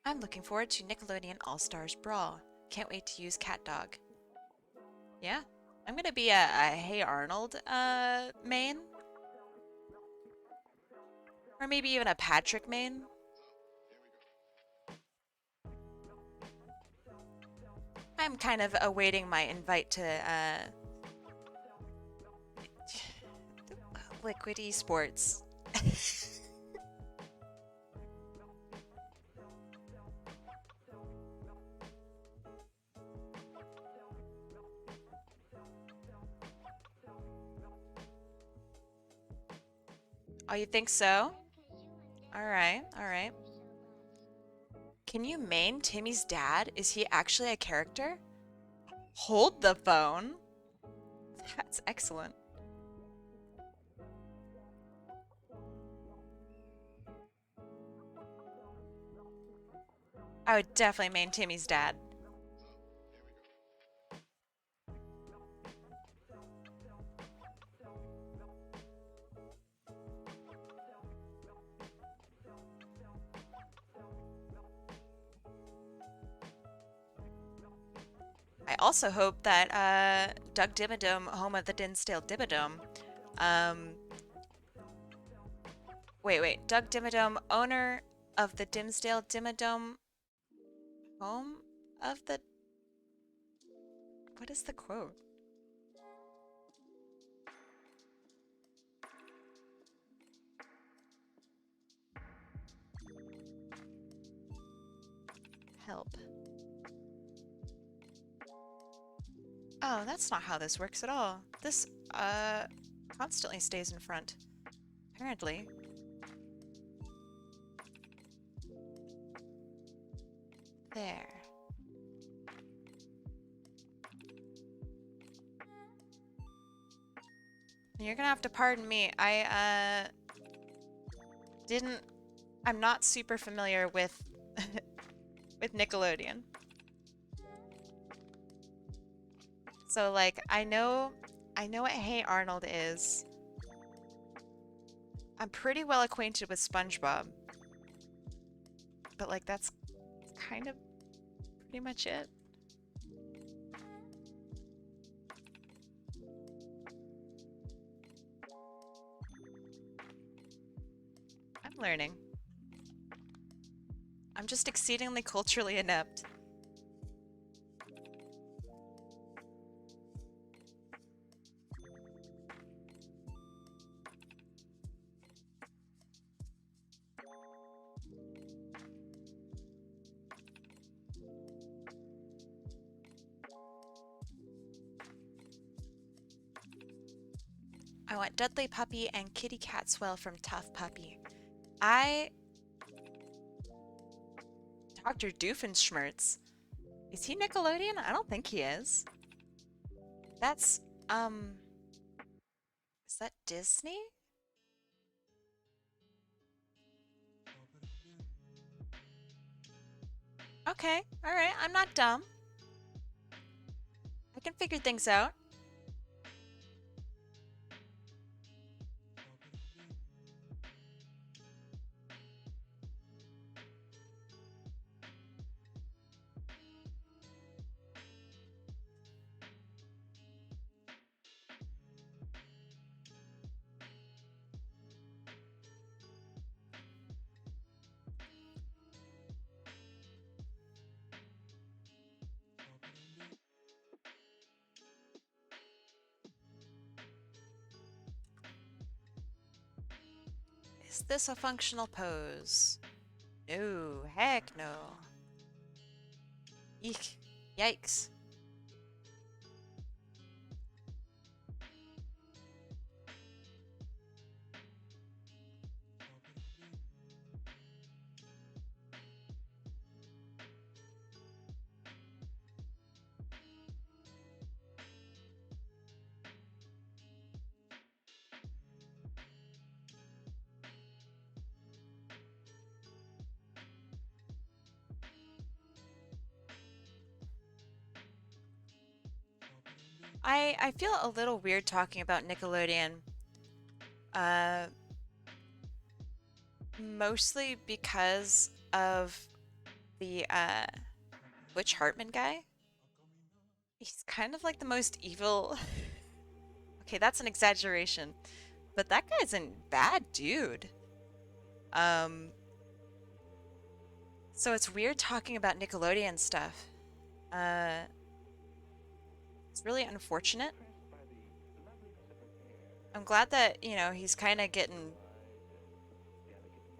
I'm looking forward to Nickelodeon All-Stars Brawl. Can't wait to use Cat Dog. Yeah, I'm gonna be a Hey Arnold main. Or maybe even a Patrick main. I'm kind of awaiting my invite to Liquid Esports. Oh, you think so? Alright, alright. Can you main Timmy's dad? Is he actually a character? Hold the phone? That's excellent. I would definitely main Timmy's dad. I also hope that Doug Dimmadome, home of the Dinsdale Dimmadome, wait, Doug Dimmadome, owner of the Dimsdale Dimmadome, home of the... What is the quote? Help. Oh, that's not how this works at all. This, constantly stays in front. Apparently. There. You're gonna have to pardon me. I'm not super familiar with with Nickelodeon. So like I know what Hey Arnold is. I'm pretty well acquainted with SpongeBob. But like that's kind of pretty much it. I'm learning. I'm just exceedingly culturally inept. I want Dudley Puppy and Kitty Catswell from Tough Puppy. I... Dr. Doofenshmirtz. Is he Nickelodeon? I don't think he is. That's, is that Disney? Okay, alright, I'm not dumb. I can figure things out. Is this a functional pose? No, heck no. Eek. Yikes. I feel a little weird talking about Nickelodeon. Uh, Mostly because of the Butch Hartman guy. He's kind of like the most evil. Okay, that's an exaggeration, but that guy's a bad dude. Um, so it's weird talking about Nickelodeon stuff. It's really unfortunate. I'm glad that, you know, he's kind of getting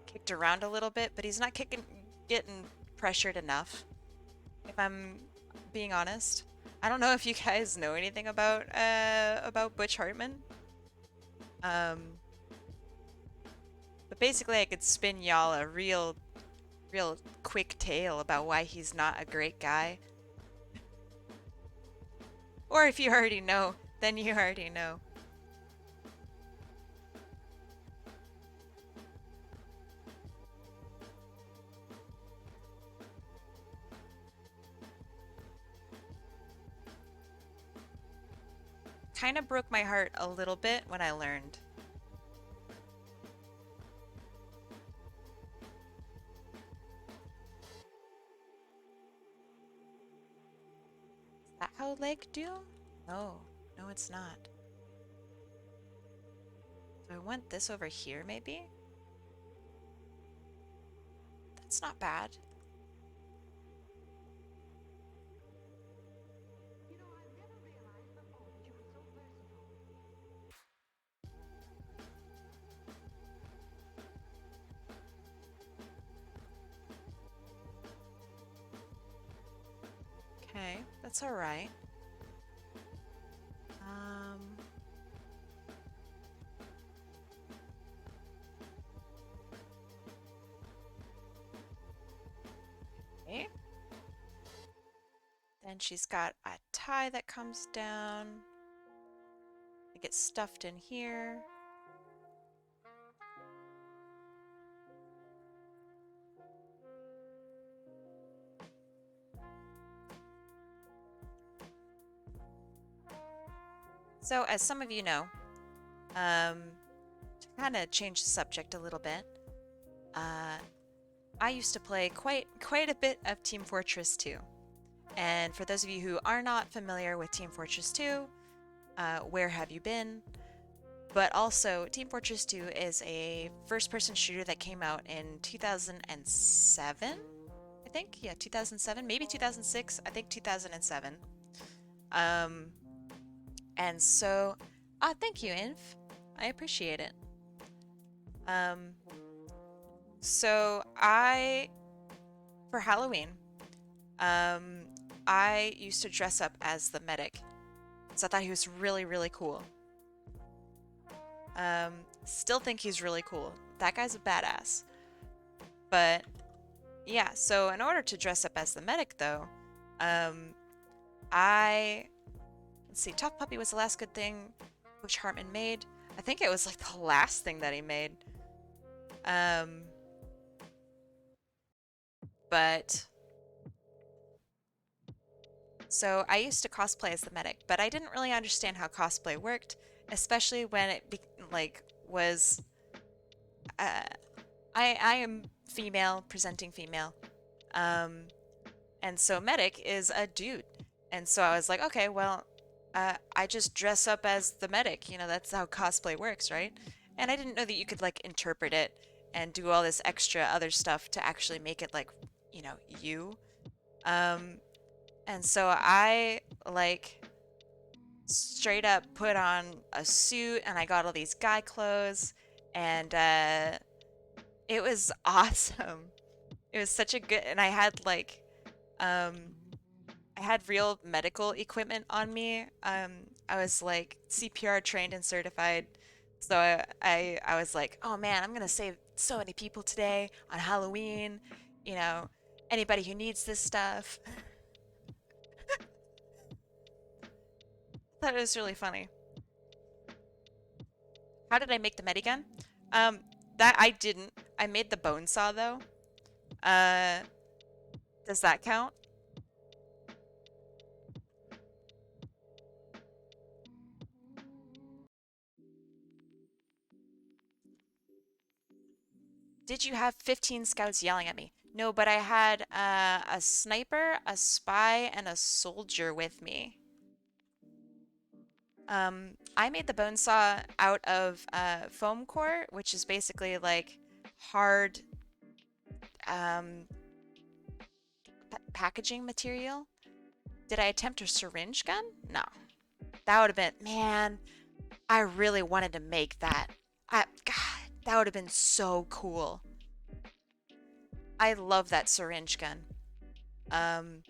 kicked around a little bit, but he's not getting pressured enough, if I'm being honest. I don't know if you guys know anything about Butch Hartman. But basically I could spin y'all a real quick tale about why he's not a great guy. Or if you already know, then you already know. Kind of broke my heart a little bit when I learned. Is that how Lake do? No, no it's not. So I want this over here maybe? That's not bad. Okay, that's all right. Okay. Then she's got a tie that comes down. It gets stuffed in here. So, as some of you know, to kind of change the subject a little bit, I used to play quite a bit of Team Fortress 2. And for those of you who are not familiar with Team Fortress 2, where have you been? But also, Team Fortress 2 is a first-person shooter that came out in 2007, I think? Yeah, 2007, maybe 2006, I think 2007. And so, thank you, Inf. I appreciate it. So for Halloween, I used to dress up as the medic. So I thought he was really, really cool. Still think he's really cool. That guy's a badass. But yeah, so in order to dress up as the medic though, um, I let's see, Tough Puppy was the last good thing which Hartman made. I think it was like the last thing that he made. Um, but so I used to cosplay as the medic, but I didn't really understand how cosplay worked, especially when it like was uh, I am female, presenting female. Um, and so medic is a dude. And so I was like, okay, well, I just dress up as the medic. You know, that's how cosplay works, right? And I didn't know that you could like interpret it and do all this extra other stuff to actually make it like, you know, you. Um, and so I like straight up put on a suit and I got all these guy clothes and it was awesome. It was such a good, and um, I had real medical equipment on me. I was like CPR trained and certified. So I was like, oh man, I'm gonna save so many people today on Halloween. You know, anybody who needs this stuff. Thought it was really funny. How did I make the medigun? Um, that I didn't. I made the bone saw though. Uh, does that count? Did you have 15 scouts yelling at me? No, but I had a sniper, a spy, and a soldier with me. I made the bone saw out of foam core, which is basically like hard um, packaging material. Did I attempt a syringe gun? No. That would have been, man, I really wanted to make that. God, that would have been so cool. I love that syringe gun. Um,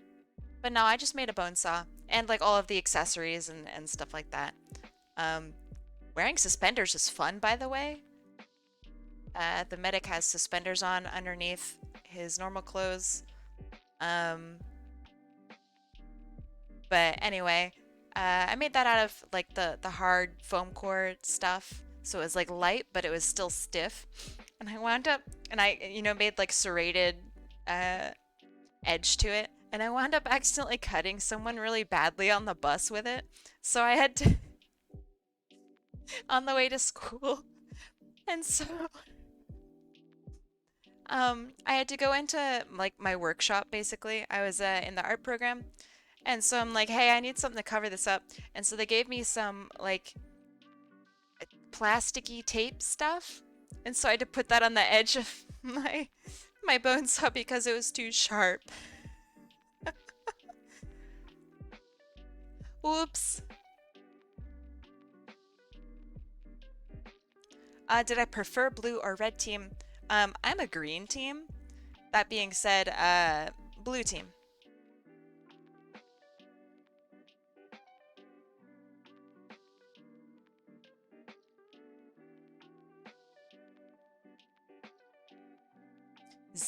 but no, I just made a bone saw and like all of the accessories and stuff like that. Um, Wearing suspenders is fun, by the way. The medic has suspenders on underneath his normal clothes. Um, but anyway, I made that out of like the hard foam core stuff, so it was like light, but it was still stiff. And I wound up, and I made like serrated uh, edge to it, and I wound up accidentally cutting someone really badly on the bus with it. So I had to on the way to school, and so I had to go into like my workshop basically. I was in the art program, and so I'm like, hey, I need something to cover this up. And so they gave me some like plasticky tape stuff, and so I had to put that on the edge of my bone saw because it was too sharp. Oops. Did I prefer blue or red team? I'm a green team. That being said, blue team.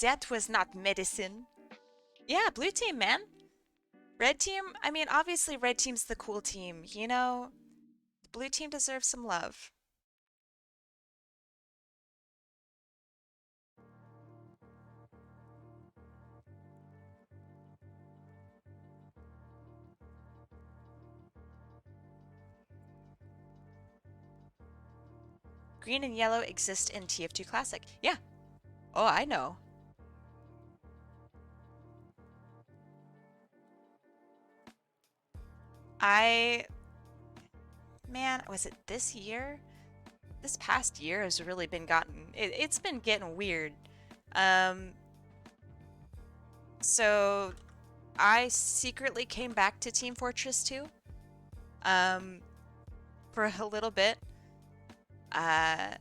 That was not medicine. Yeah, blue team, man. Red team, I mean, obviously red team's the cool team, you know? Blue team deserves some love. Green and yellow exist in TF2 Classic. Yeah. Oh, I know. I, man, was it this year? This past year has really been it's been getting weird. Um, so I secretly came back to Team Fortress 2, um, for a little bit. Uh,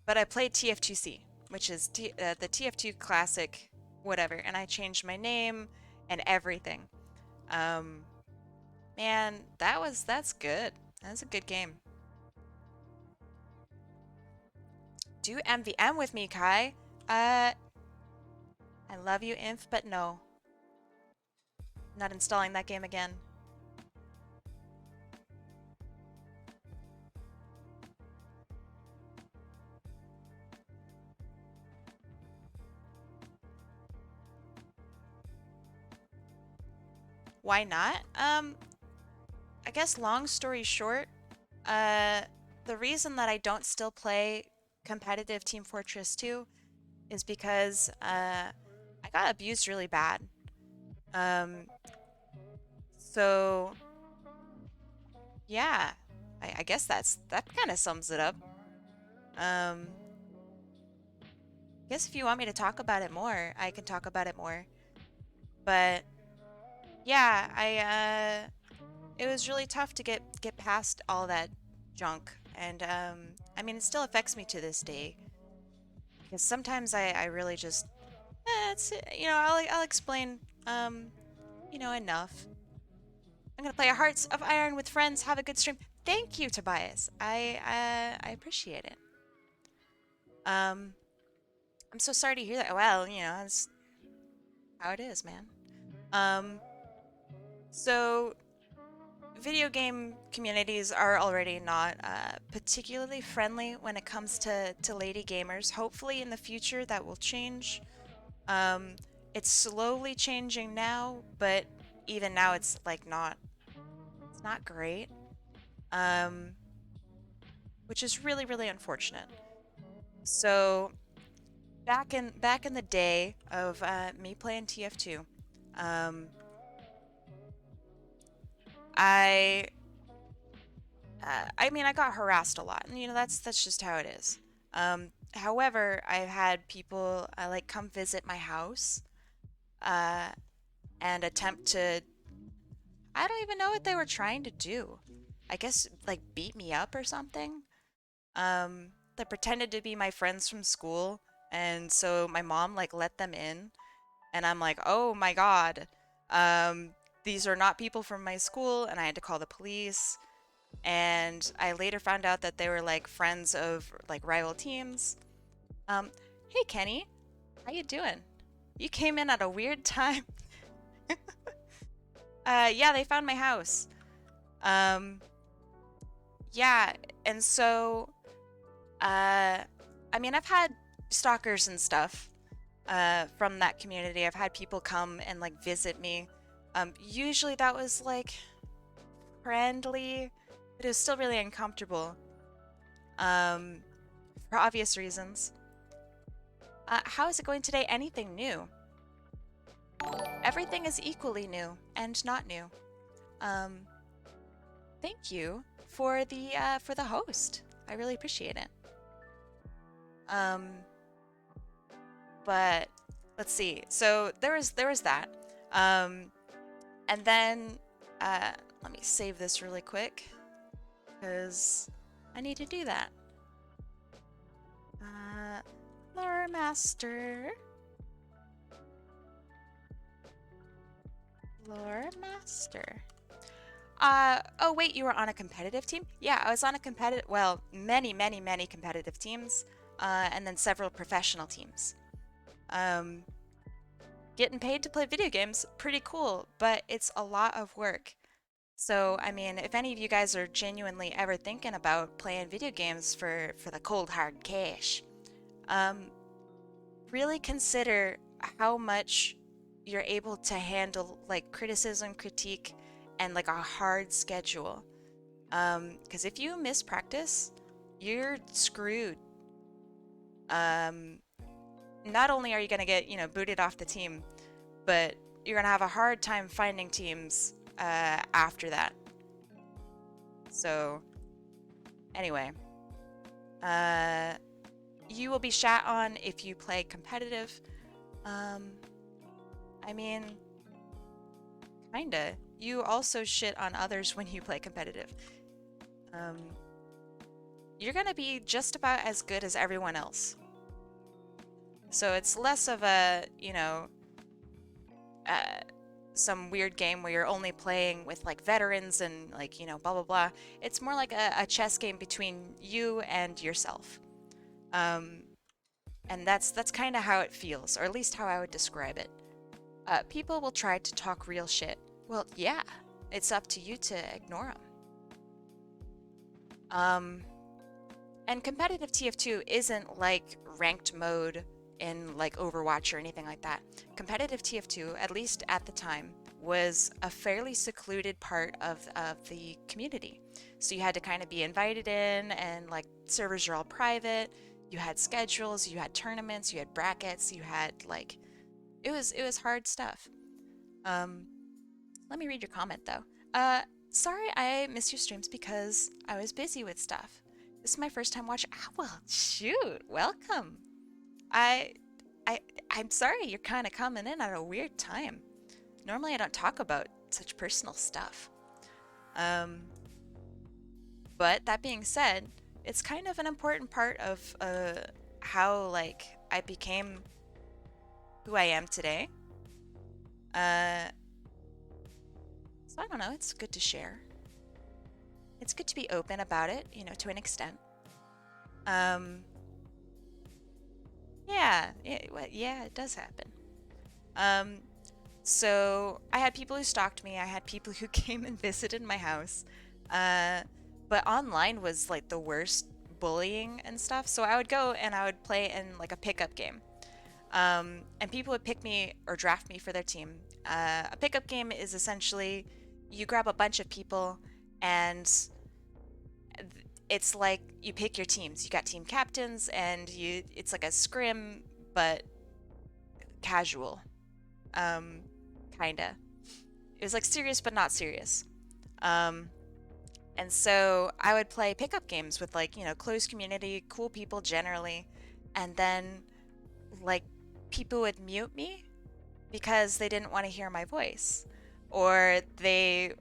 but I played TF2C, which is the TF2 Classic, whatever, and I changed my name and everything. Um, Man, that's good. That's a good game. Do MVM with me, Kai. I love you, Inf, but no. Not installing that game again. Why not? I guess long story short, uh, the reason that I don't still play competitive Team Fortress 2 is because I got abused really bad. Um, so yeah, I guess that kind of sums it up. I guess if you want me to talk about it more, I can talk about it more. But yeah, it was really tough to get past all that junk, and I mean, it still affects me to this day because sometimes I really just it's I'll explain enough. I'm gonna play a Hearts of Iron with friends. Have a good stream. Thank you, Tobias. I appreciate it. Um, I'm so sorry to hear that. Well, that's how it is, man. Um, so video game communities are already not particularly friendly when it comes to lady gamers. Hopefully, in the future, that will change. Um, it's slowly changing now, but even now, it's like not great. Um, which is really really unfortunate. So back in the day of me playing TF2, um, I I mean, I got harassed a lot, and that's just how it is. However, I've had people like come visit my house uh, and attempt to. I don't even know what they were trying to do. I guess like beat me up or something. They pretended to be my friends from school, and so my mom like let them in, and I'm like, oh my god, these are not people from my school, and I had to call the police. And I later found out that they were like friends of like rival teams. Um, hey Kenny, how you doing? You came in at a weird time. Yeah, they found my house. Um, yeah, and so, I mean, I've had stalkers and stuff, from that community. I've had people come and like visit me. Usually that was like friendly, but it was still really uncomfortable. Um, for obvious reasons. How is it going today? Anything new? Everything is equally new and not new. Um, thank you for the host. I really appreciate it. Um, but let's see. So there was that. Um, and then let me save this really quick because I need to do that. Loremaster. Loremaster. Oh wait, you were on a competitive team? Yeah, I was on a competitive, well, many, many, many competitive teams, and then several professional teams. Um, getting paid to play video games, pretty cool, but it's a lot of work. So, I mean, if any of you guys are genuinely ever thinking about playing video games for the cold hard cash, um, really consider how much you're able to handle like criticism, critique, and like a hard schedule. Because if you miss practice, you're screwed. Um, not only are you gonna get, booted off the team, but you're gonna have a hard time finding teams after that. So, anyway, uh, you will be shat on if you play competitive. I mean, kinda. You also shit on others when you play competitive. Um, you're gonna be just about as good as everyone else. So it's less of a, uh, some weird game where you're only playing with like veterans and like, blah, blah, blah. It's more like a chess game between you and yourself. Um, and that's kind of how it feels, or at least how I would describe it. People will try to talk real shit. Well, yeah, it's up to you to ignore them. And competitive TF2 isn't like ranked mode in like Overwatch or anything like that. Competitive TF2, at least at the time, was a fairly secluded part of the community. So you had to kind of be invited in, and like servers are all private. You had schedules, you had tournaments, you had brackets, you had like it was hard stuff. Um, Let me read your comment though. Sorry I missed your streams because I was busy with stuff. This is my first time watching. Ah, well, shoot, welcome. I, I, I'm sorry you're kind of coming in at a weird time. Normally I don't talk about such personal stuff. Um, but that being said, it's kind of an important part of how like I became who I am today. Uh, so I don't know. It's good to share. It's good to be open about it, to an extent. Um, yeah, it does happen. Um, so I had people who stalked me. I had people who came and visited my house. Uh, but online was like the worst bullying and stuff. So I would go and I would play in like a pickup game. And people would pick me or draft me for their team. A pickup game is essentially you grab a bunch of people and it's like you pick your teams. You got team captains and it's like a scrim but casual. Um Kinda. It was like serious but not serious. Um and so I would play pickup games with like, closed community, cool people generally. And then like people would mute me because they didn't want to hear my voice, or they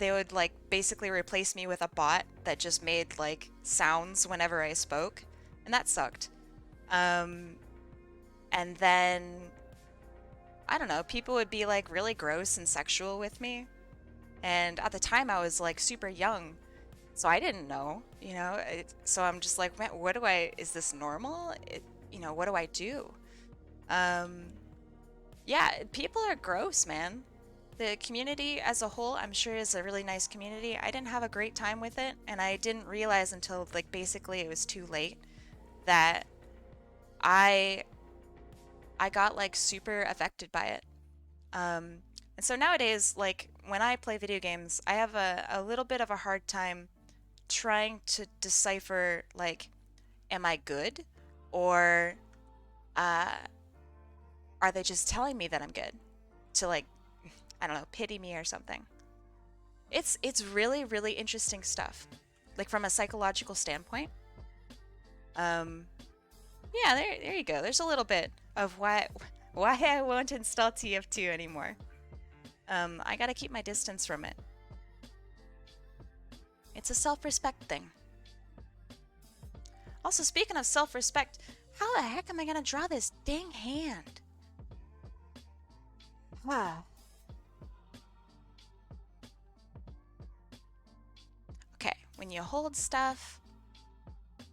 would like basically replace me with a bot that just made like sounds whenever I spoke, and that sucked. um and then I don't know, people would be like really gross and sexual with me, and at the time I was like super young, so I didn't know, so I'm just like, man, is this normal? What do I do? um Yeah, people are gross, man. The community as a whole, I'm sure, is a really nice community. I didn't have a great time with it, and I didn't realize until like basically it was too late that I I got like super affected by it. Um, and so nowadays, like when I play video games, I have a little bit of a hard time trying to decipher like, am I good, or uh, are they just telling me that I'm good to like, I don't know, pity me or something? It's really, really interesting stuff, like from a psychological standpoint. Um, yeah, there you go. There's a little bit of why I won't install TF2 anymore. I gotta keep my distance from it. It's a self-respect thing. Also, speaking of self-respect, how the heck am I gonna draw this dang hand? Ah. Okay, when you hold stuff,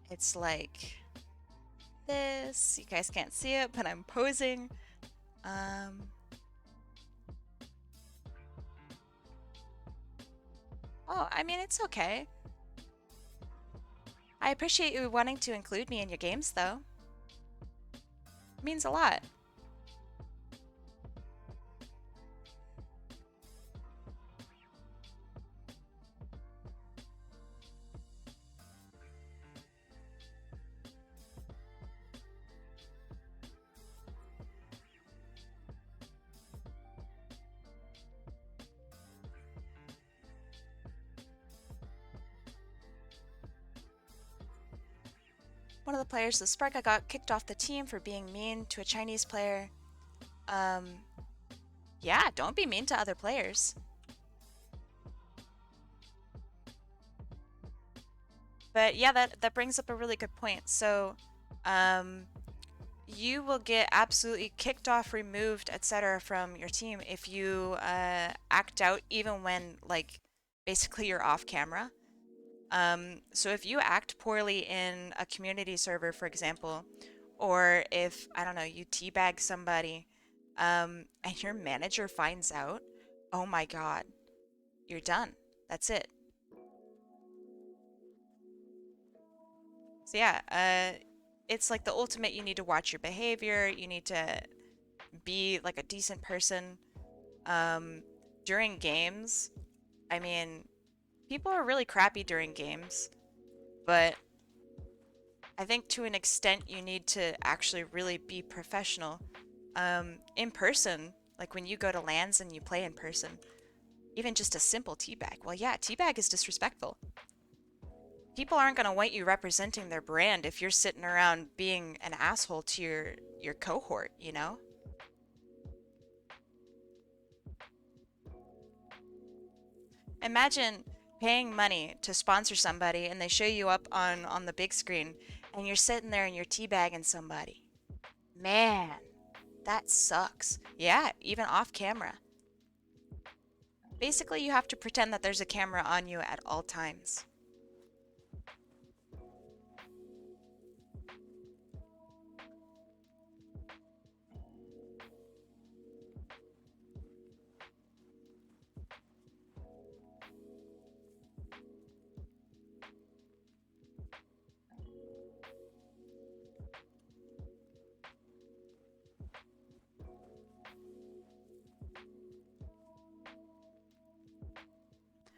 it's like this. You guys can't see it, but I'm posing. Um, oh, I mean, it's okay. I appreciate you wanting to include me in your games, though. It means a lot. One of the players, the Sparka, got kicked off the team for being mean to a Chinese player. Um, yeah, don't be mean to other players. But yeah, that brings up a really good point. So, um, you will get absolutely kicked off, removed, etc. from your team if you act out even when like basically you're off camera. So if you act poorly in a community server, for example, or if, I don't know, you teabag somebody, and your manager finds out, oh my God, you're done. That's it. So yeah, it's like the ultimate, you need to watch your behavior, you need to be like a decent person. Um, During games, I mean, people are really crappy during games, but I think to an extent you need to actually really be professional. In person, like when you go to LANs and you play in person, even just a simple teabag. Well, yeah, teabag is disrespectful. People aren't going to want you representing their brand if you're sitting around being an asshole to your cohort, you know? Imagine paying money to sponsor somebody and they show you up on the big screen and you're sitting there and you're teabagging somebody. Man, that sucks. Yeah, even off camera. Basically, you have to pretend that there's a camera on you at all times.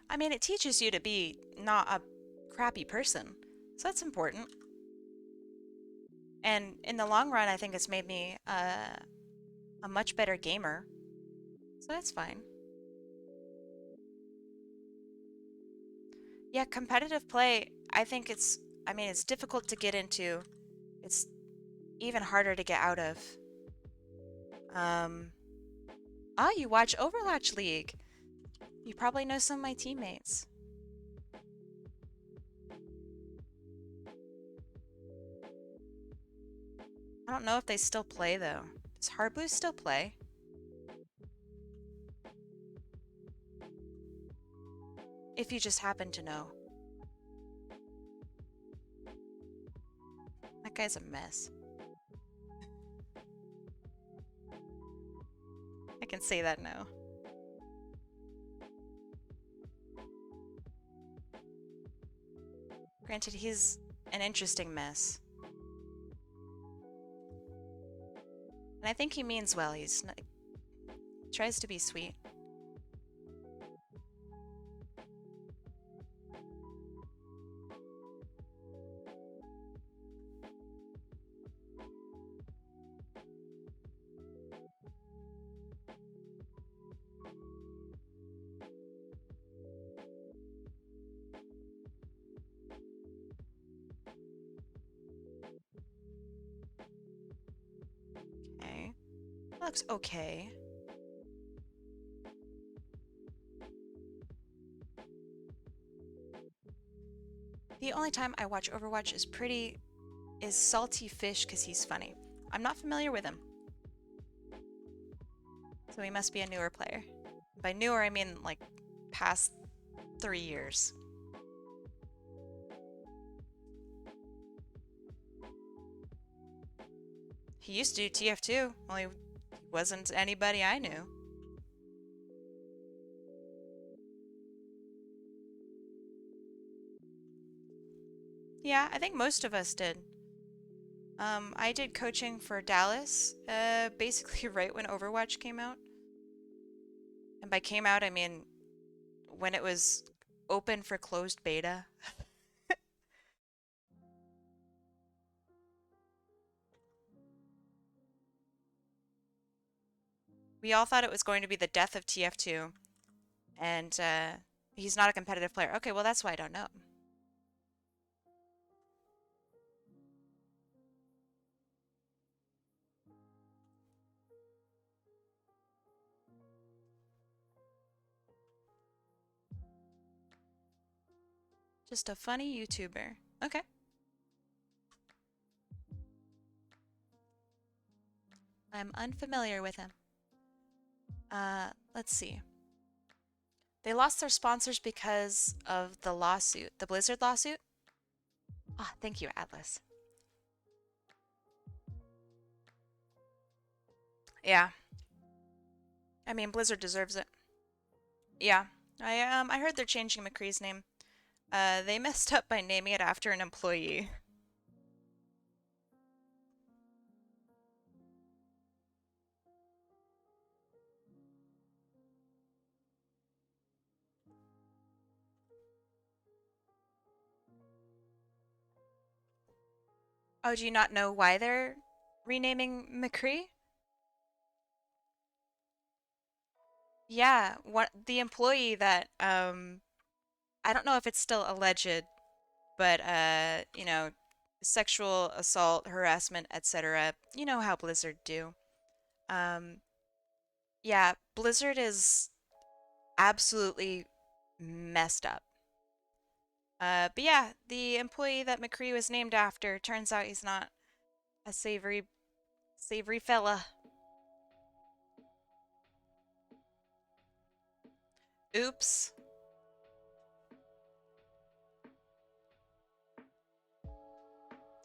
I mean, it teaches you to be not a crappy person. So that's important. And in the long run, I think it's made me a much better gamer. So that's fine. Yeah, competitive play, I mean, it's difficult to get into. It's even harder to get out of. Um, you watch Overwatch League. You probably know some of my teammates. I don't know if they still play, though. Does Hardblue still play? If you just happen to know. That guy's a mess. I can say that now. Granted, he's an interesting mess. And I think he means well. He tries to be sweet. Okay. That looks okay. The only time I watch Overwatch is Salty Fish because he's funny. I'm not familiar with him. So he must be a newer player. By newer, I mean like past 3 years. He used to do TF2, only he wasn't anybody I knew. Yeah, I think most of us did. I did coaching for Dallas, basically right when Overwatch came out. And by came out, I mean when it was open for closed beta. We all thought it was going to be the death of TF2, and he's not a competitive player. Okay, well, that's why I don't know. Just a funny YouTuber. Okay. I'm unfamiliar with him. Let's see. They lost their sponsors because of the lawsuit, the Blizzard lawsuit. Ah, thank you, Atlas. Yeah, I mean Blizzard deserves it. Yeah, I heard they're changing McCree's name. They messed up by naming it after an employee. Oh, do you not know why they're renaming McCree? Yeah, what the employee that I don't know if it's still alleged, but sexual assault, harassment, etc. You know how Blizzard do. Um, yeah, Blizzard is absolutely messed up. But yeah, the employee that McCree was named after turns out he's not a savory fella. Oops.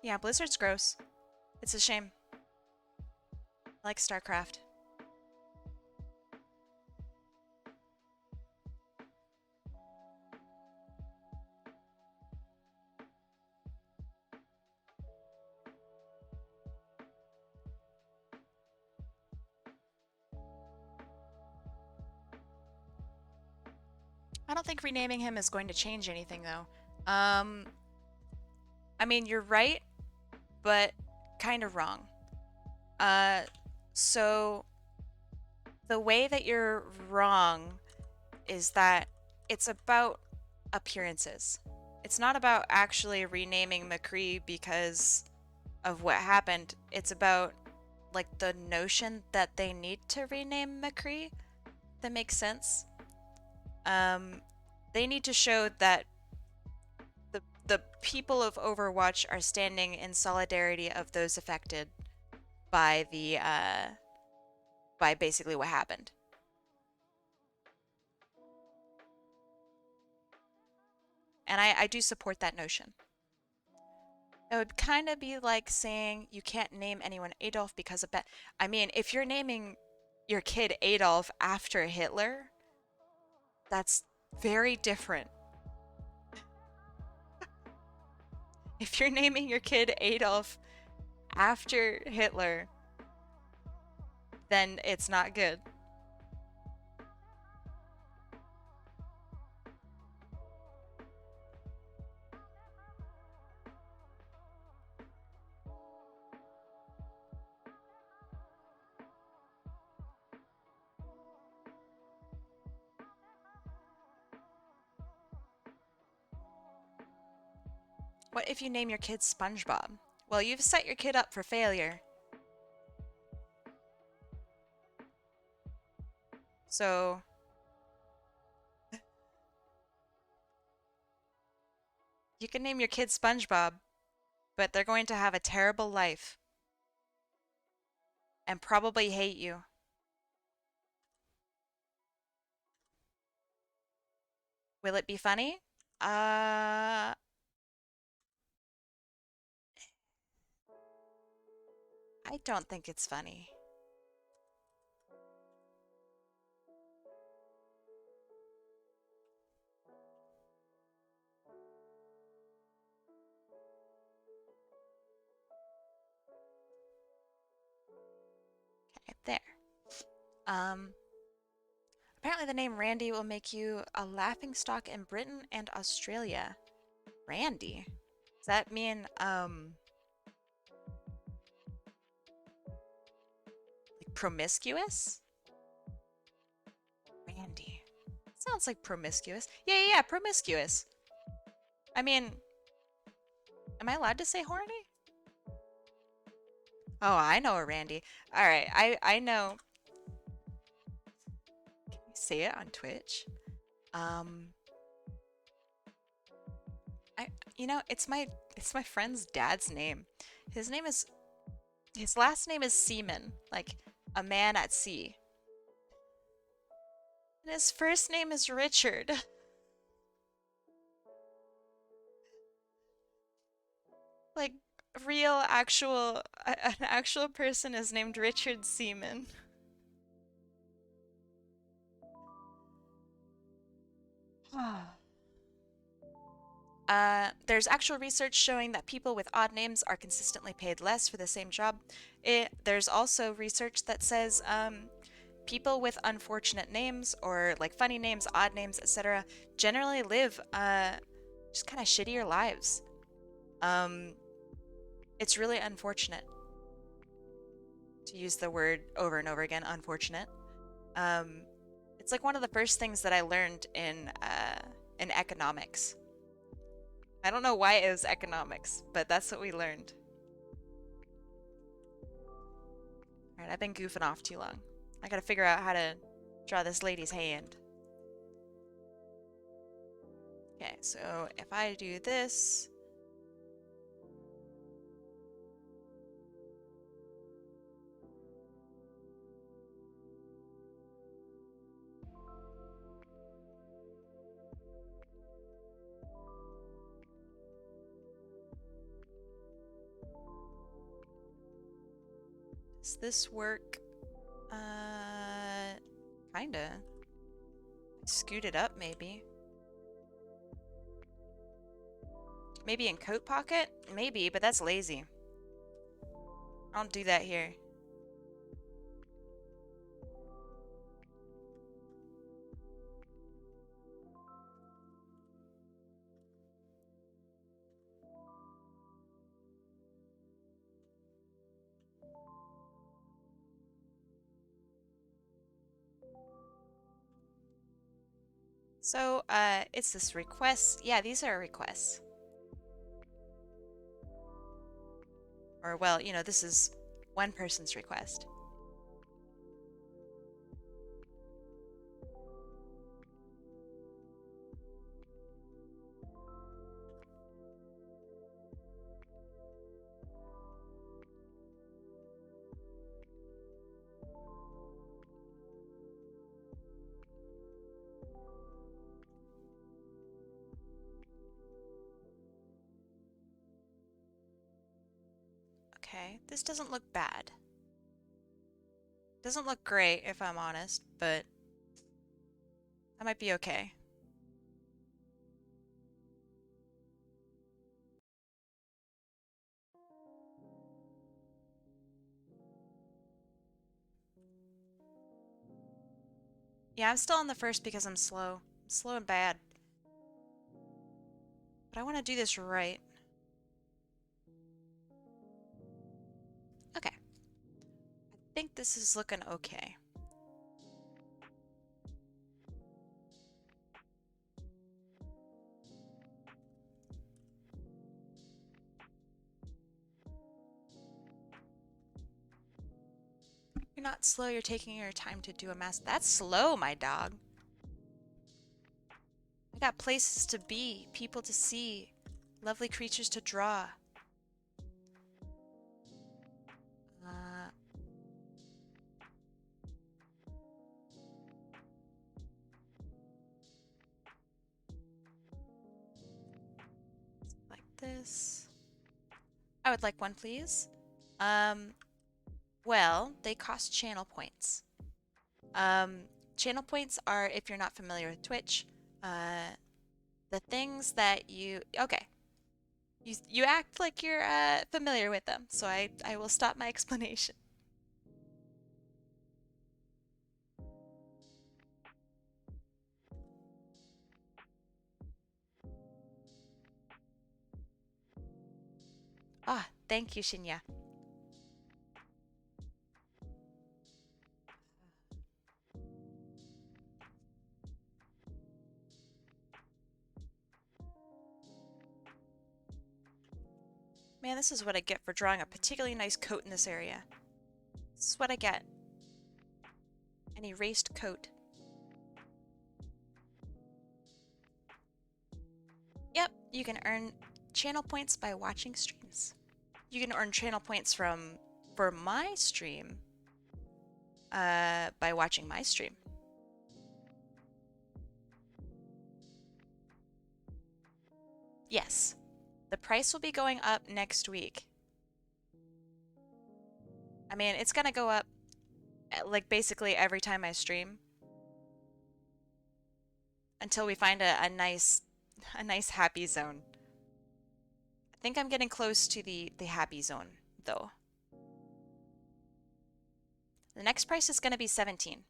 Yeah, Blizzard's gross. It's a shame. Like StarCraft. I don't think renaming him is going to change anything though. Um, I mean, you're right, but kind of wrong. Uh, so the way that you're wrong is that it's about appearances. It's not about actually renaming McCree because of what happened. It's about like the notion that they need to rename McCree. That makes sense. Um, they need to show that the people of Overwatch are standing in solidarity of those affected by the by basically what happened. And I do support that notion. It would kind of be like saying you can't name anyone Adolf because of that. I mean, if you're naming your kid Adolf after Hitler, that's very different. If you're naming your kid Adolf after Hitler, then it's not good. What if you name your kid SpongeBob? Well, you've set your kid up for failure. So, you can name your kid SpongeBob, but they're going to have a terrible life and probably hate you. Will it be funny? Uh, I don't think it's funny. Okay, there. Um, Apparently the name Randy will make you a laughingstock in Britain and Australia. Randy? Does that mean, like promiscuous? Randy. Sounds like promiscuous. Yeah, promiscuous. I mean, am I allowed to say horny? Oh, I know a Randy. All right, I know. Can you say it on Twitch? Um, I it's my friend's dad's name. His name is his last name is Seaman, like a man at sea. And his first name is Richard. Like, real, actual, an actual person is named Richard Seaman. There's actual research showing that people with odd names are consistently paid less for the same job. There's also research that says people with unfortunate names or like funny names, odd names, etc., generally live just kind of shittier lives. Um, it's really unfortunate to use the word over and over again, unfortunate. Um, it's like one of the first things that I learned in economics. I don't know why it was economics, but that's what we learned. All right, I've been goofing off too long. I gotta figure out how to draw this lady's hand. Okay, so if I do this, does this work? Kinda. Scoot it up, maybe. Maybe in coat pocket? Maybe, but that's lazy. I don't do that here. So, it's this request. Yeah, these are requests. Or, well, you know, this is one person's request. Okay, this doesn't look bad. Doesn't look great, if I'm honest, but that might be okay. Yeah, I'm still on the first because I'm slow. I'm slow and bad. But I want to do this right. Okay. I think this is looking okay. You're not slow, you're taking your time to do a mask. That's slow, my dog. I got places to be, people to see, lovely creatures to draw. Uh, like this. I would like one, please. Um, well, they cost channel points. Um, Channel points are, if you're not familiar with Twitch, the things that you... Okay. You act like you're familiar with them, so I will stop my explanation. Ah, thank you, Shinya. Man, this is what I get for drawing a particularly nice coat in this area. This is what I get. An erased coat. Yep, you can earn channel points by watching streams. You can earn channel points for my stream by watching my stream. Yes. The price will be going up next week. I mean, it's gonna go up like basically every time I stream until we find a nice happy zone. I think I'm getting close to the happy zone though. The next price is gonna be 17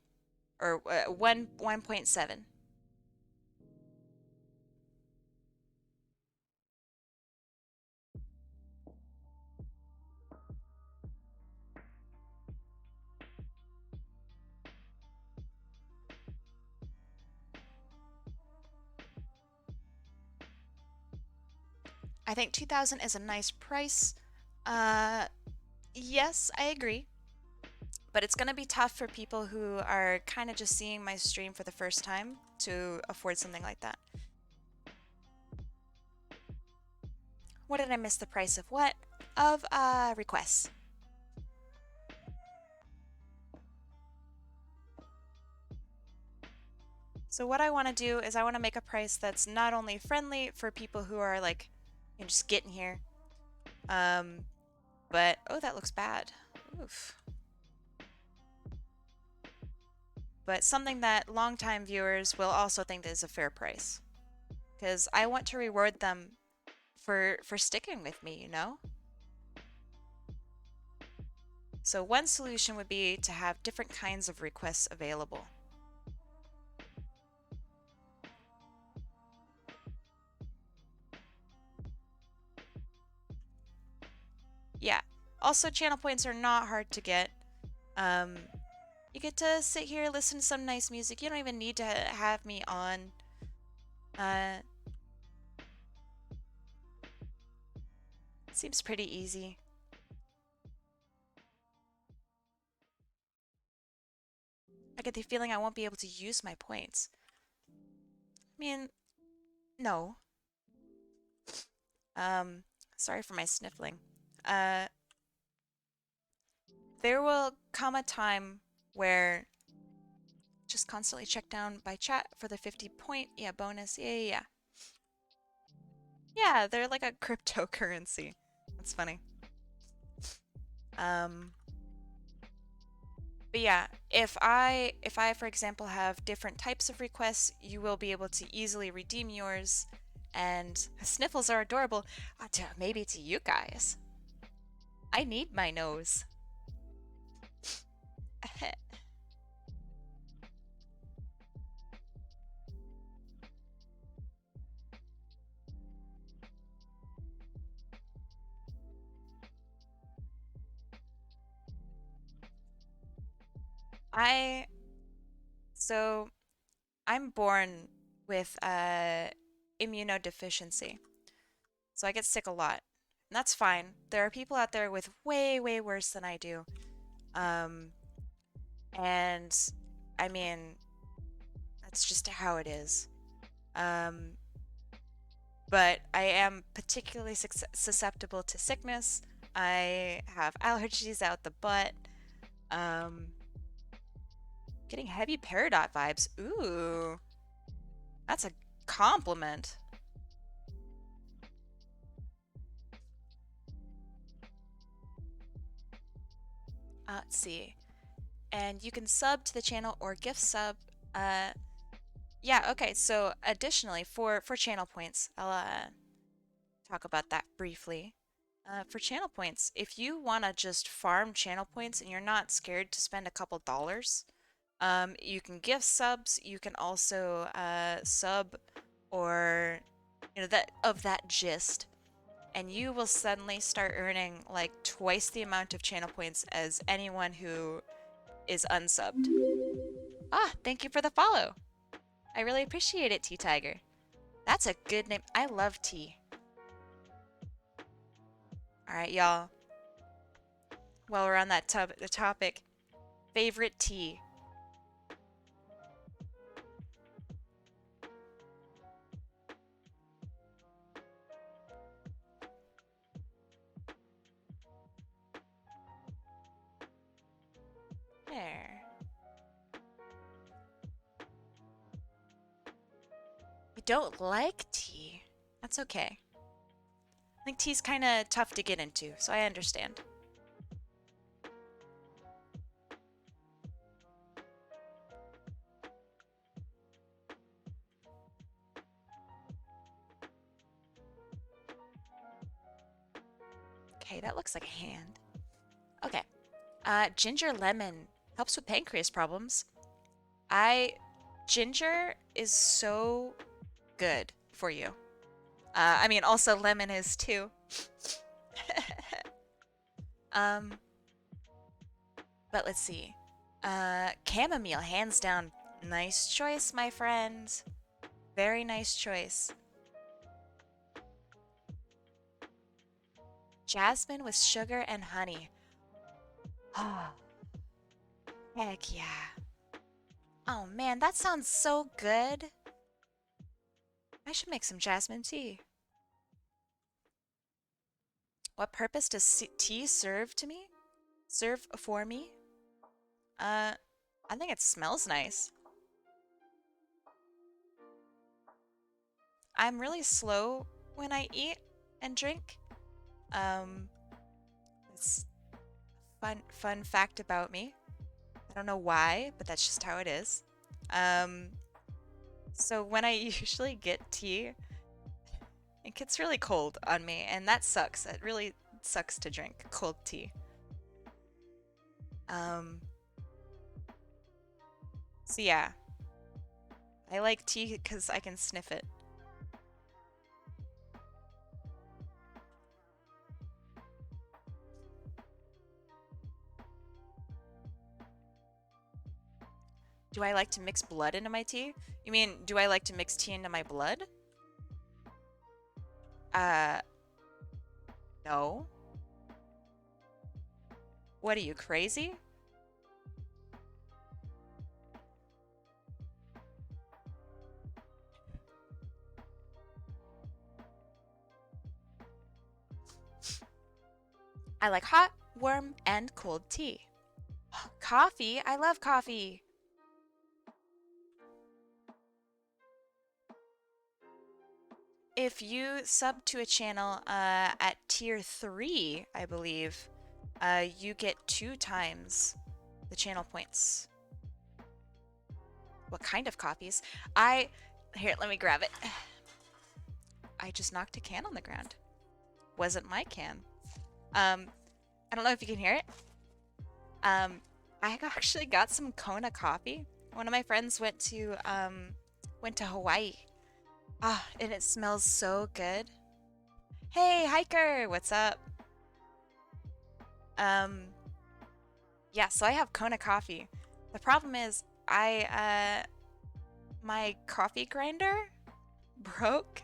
or 1.7. I think 2000 is a nice price. Uh, yes, I agree. But it's going to be tough for people who are kind of just seeing my stream for the first time to afford something like that. What did I miss the price of what? Of requests. So what I want to do is I want to make a price that's not only friendly for people who are like, you know, just getting here, but oh, that looks bad. Oof. But something that longtime viewers will also think is a fair price, because I want to reward them for sticking with me, you know? So one solution would be to have different kinds of requests available. Yeah. Also, channel points are not hard to get. Um, you get to sit here, listen to some nice music. You don't even need to have me on. Seems pretty easy. I get the feeling I won't be able to use my points. I mean, no. Um, Sorry for my sniffling. Uh, there will come a time where just constantly check down by chat for the 50 point, yeah, bonus. Yeah. Yeah, they're like a cryptocurrency. That's funny. Um, but yeah, if I for example have different types of requests, you will be able to easily redeem yours. And sniffles are adorable. Maybe to you guys. I need my nose. I so I'm born with immunodeficiency. So I get sick a lot. And that's fine. There are people out there with way, way worse than I do. Um, and I mean, that's just how it is. Um, but I am particularly susceptible to sickness. I have allergies out the butt. Um, Getting heavy Peridot vibes. Ooh, that's a compliment. Let's see. And you can sub to the channel or gift sub. Uh, yeah, okay. So additionally, for channel points, I'll talk about that briefly. For channel points, if you want to just farm channel points and you're not scared to spend a couple dollars, you can gift subs. You can also sub or that of that gist, and you will suddenly start earning like twice the amount of channel points as anyone who is unsubbed. Ah, thank you for the follow. I really appreciate it, T Tiger. That's a good name. I love tea. All right, y'all. While we're on that the topic, favorite tea. There. You don't like tea? That's okay. I think tea's kind of tough to get into, so I understand. Okay, that looks like a hand. Okay. Ginger lemon helps with pancreas problems. Ginger is so good for you. I mean, also lemon is too. um, but let's see. Chamomile, hands down. Nice choice, my friend. Very nice choice. Jasmine with sugar and honey. Oh, heck yeah. Oh man, that sounds so good. I should make some jasmine tea. What purpose does tea serve to me? Serve for me? I think it smells nice. I'm really slow when I eat and drink. Um, it's fun fact about me. I don't know why, but that's just how it is. Um, so when I usually get tea, it gets really cold on me, and that sucks. It really sucks to drink cold tea. Um, so yeah, I like tea because I can sniff it. Do I like to mix blood into my tea? You mean, do I like to mix tea into my blood? Uh, no. What are you, crazy? I like hot, warm, and cold tea. Coffee? I love coffee. If you sub to a channel at tier 3, I believe, you get 2 times the channel points. What kind of coffees? Here, let me grab it. I just knocked a can on the ground. Wasn't my can. I don't know if you can hear it. I actually got some Kona coffee. One of my friends went to Hawaii. Ah, and it smells so good. Hey, hiker, what's up? Um, yeah, so I have Kona coffee. The problem is my coffee grinder broke.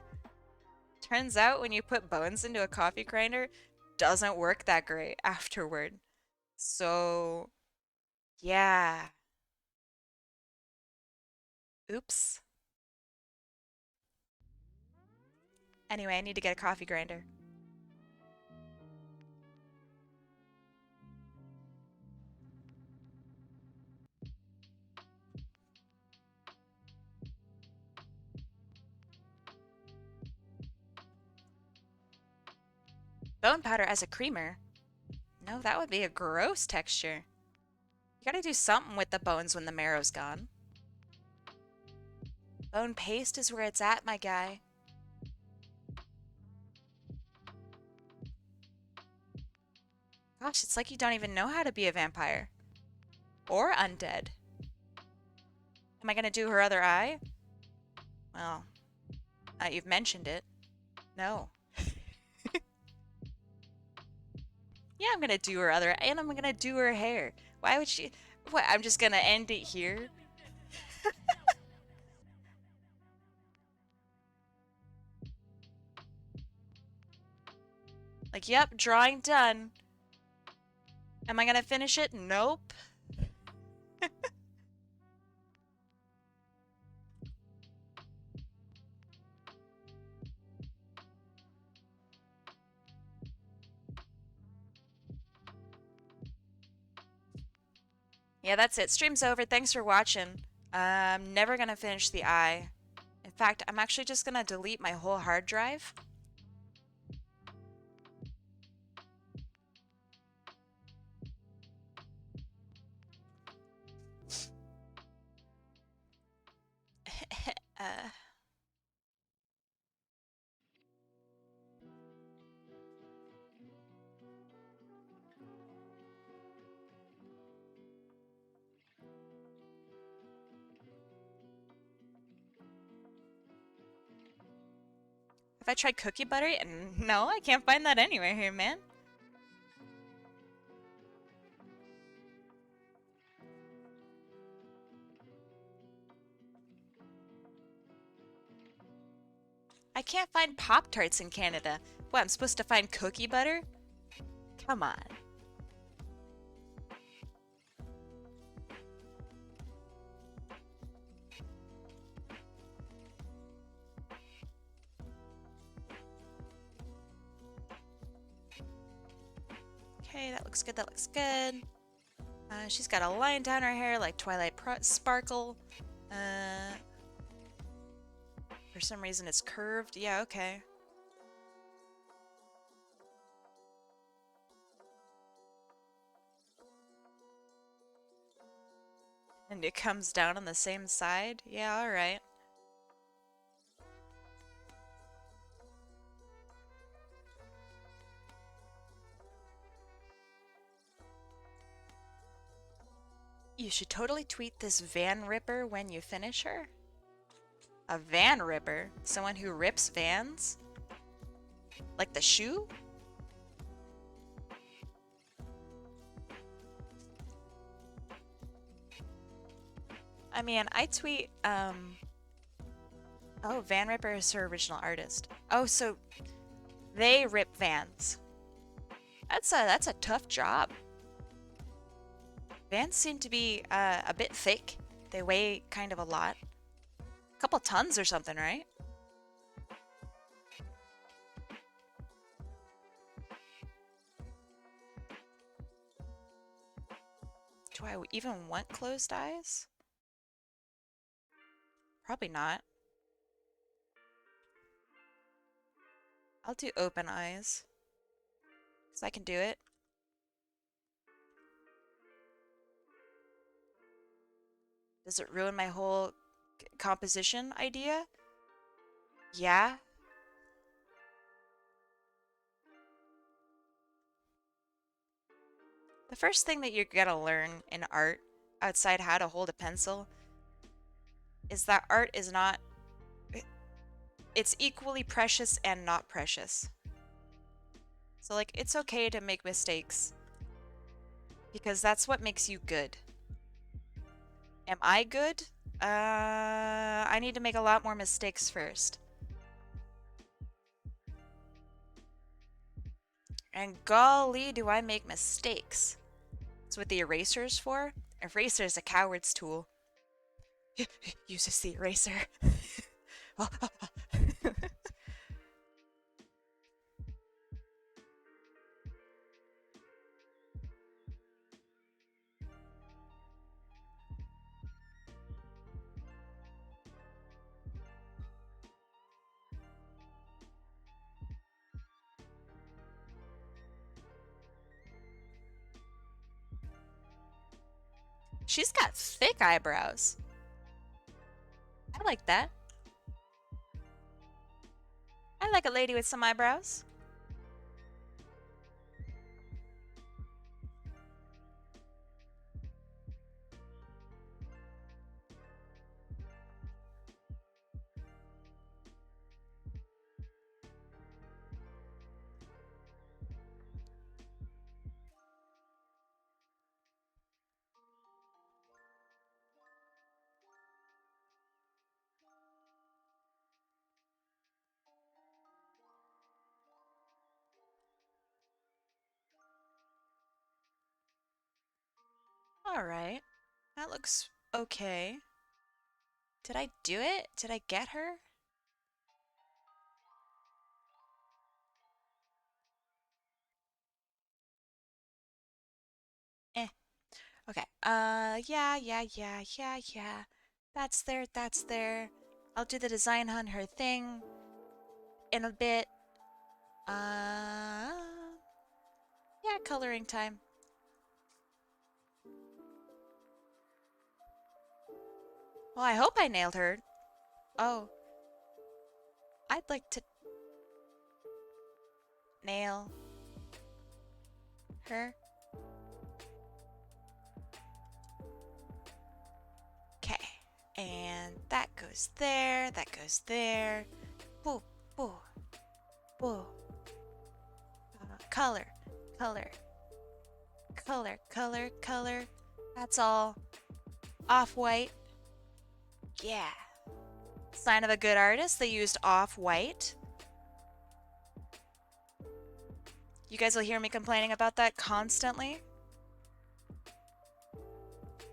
Turns out when you put bones into a coffee grinder, doesn't work that great afterward. So, yeah. Oops. Anyway, I need to get a coffee grinder. Bone powder as a creamer? No, that would be a gross texture. You gotta do something with the bones when the marrow's gone. Bone paste is where it's at, my guy. Gosh, it's like you don't even know how to be a vampire. Or undead. Am I gonna do her other eye? Well, you've mentioned it. No. Yeah, I'm gonna do her other, and I'm gonna do her hair. Why would she? What? I'm just gonna end it here. Like, yep, drawing done. Am I gonna finish it? Nope. Yeah, that's it. Stream's over. Thanks for watching. I'm never gonna finish the eye. In fact, I'm actually just gonna delete my whole hard drive. Have I tried cookie butter? And no, I can't find that anywhere here, man. I can't find Pop-Tarts in Canada. What, I'm supposed to find cookie butter? Come on. Okay, that looks good, that looks good. She's got a line down her hair like Twilight Sparkle. For some reason it's curved. Yeah, okay. And it comes down on the same side? Yeah, alright. You should totally tweet this van ripper when you finish her. A van ripper? Someone who rips vans? Like the shoe? I mean, I tweet, oh, Van Ripper is her original artist. Oh, so they rip vans. That's a tough job. Vans seem to be a bit thick. They weigh kind of a lot. A couple tons or something, right? Do I even want closed eyes? Probably not. I'll do open eyes. Because I can do it. Does it ruin my whole composition idea? Yeah. The first thing that you're gonna learn in art, outside how to hold a pencil, is that art is not... It's equally precious and not precious. So, like, it's okay to make mistakes. Because that's what makes you good. Am I good? I need to make a lot more mistakes first. And golly, do I make mistakes. That's what the eraser's for. Eraser's a coward's tool. Uses the eraser. She's got thick eyebrows. I like that. I like a lady with some eyebrows. Alright. That looks okay. Did I do it? Did I get her? Eh. Okay. Yeah. That's there, that's there. I'll do the design on her thing in a bit. Yeah, coloring time. Well, I hope I nailed her. Oh. I'd like to nail her. Okay. And that goes there, that goes there. Boo, boo. Whoa. Color, color, color, color, color. That's all. Off-white. Yeah. Sign of a good artist, they used off-white. You guys will hear me complaining about that constantly.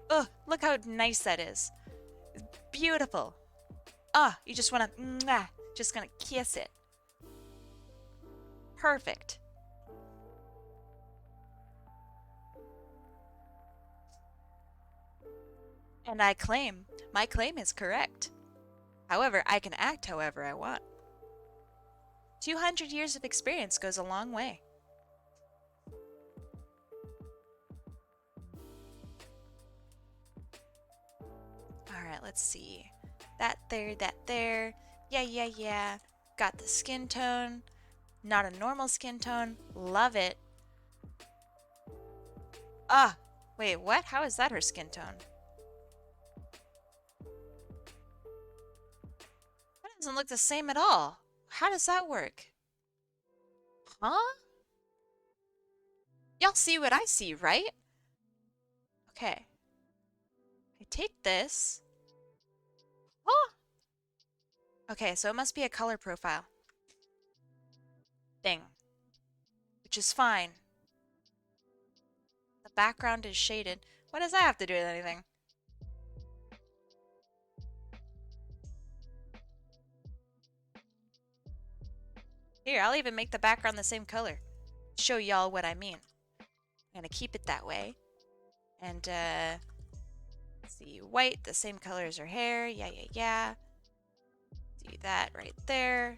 Ugh, look how nice that is. Beautiful. Ah, you just want to, just gonna kiss it. Perfect. And I claim, my claim is correct. However, I can act however I want. 200 years of experience goes a long way. Alright, let's see. That there, that there. Yeah, yeah, yeah. Got the skin tone. Not a normal skin tone. Love it. Ah, wait, what? How is that her skin tone? That doesn't look the same at all. How does that work? Huh? Y'all see what I see, right? Okay. I take this. Oh! Okay, so it must be a color profile thing, which is fine. The background is shaded. What does that have to do with anything? Here, I'll even make the background the same color. Show y'all what I mean. I'm gonna keep it that way. And, let's see, white, the same color as her hair. Yeah, yeah, yeah. Do that right there.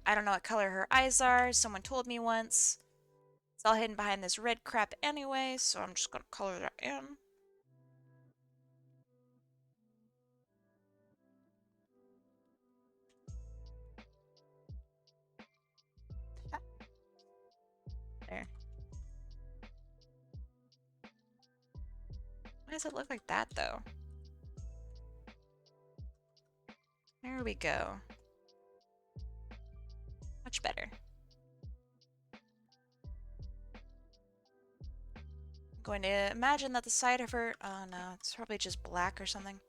I don't know what color her eyes are. Someone told me once. It's all hidden behind this red crap anyway, so I'm just gonna color that in. There. Why does it look like that, though? There we go. Much better. I'm going to imagine that the side of her... Oh, no. It's probably just black or something.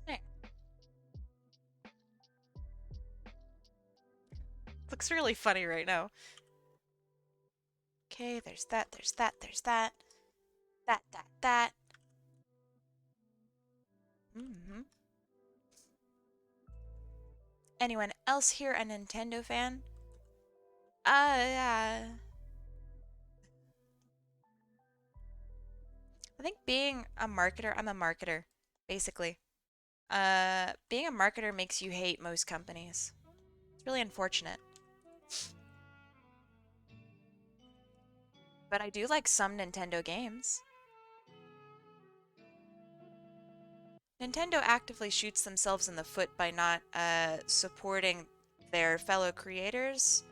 There. Looks really funny right now. Okay, there's that, there's that, there's that. That. Mm-hmm. Anyone else here a Nintendo fan? Yeah. I think being a marketer, I'm a marketer, basically. Being a marketer makes you hate most companies. It's really unfortunate. But I do like some Nintendo games. Nintendo actively shoots themselves in the foot by not supporting their fellow creators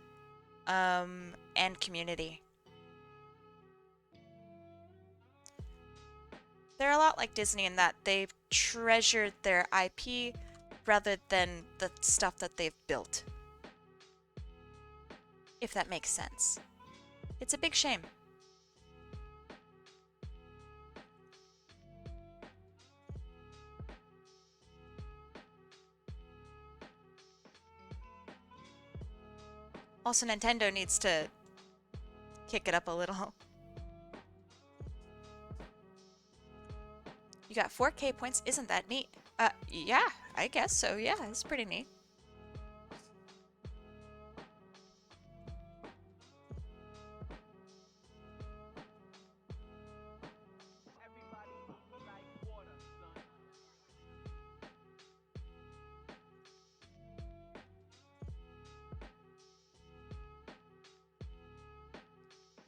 and community. They're a lot like Disney in that they've treasured their IP rather than the stuff that they've built. If that makes sense. It's a big shame. Also, Nintendo needs to kick it up a little. You got 4K points. Isn't that neat? Yeah, I guess so. Yeah, it's pretty neat.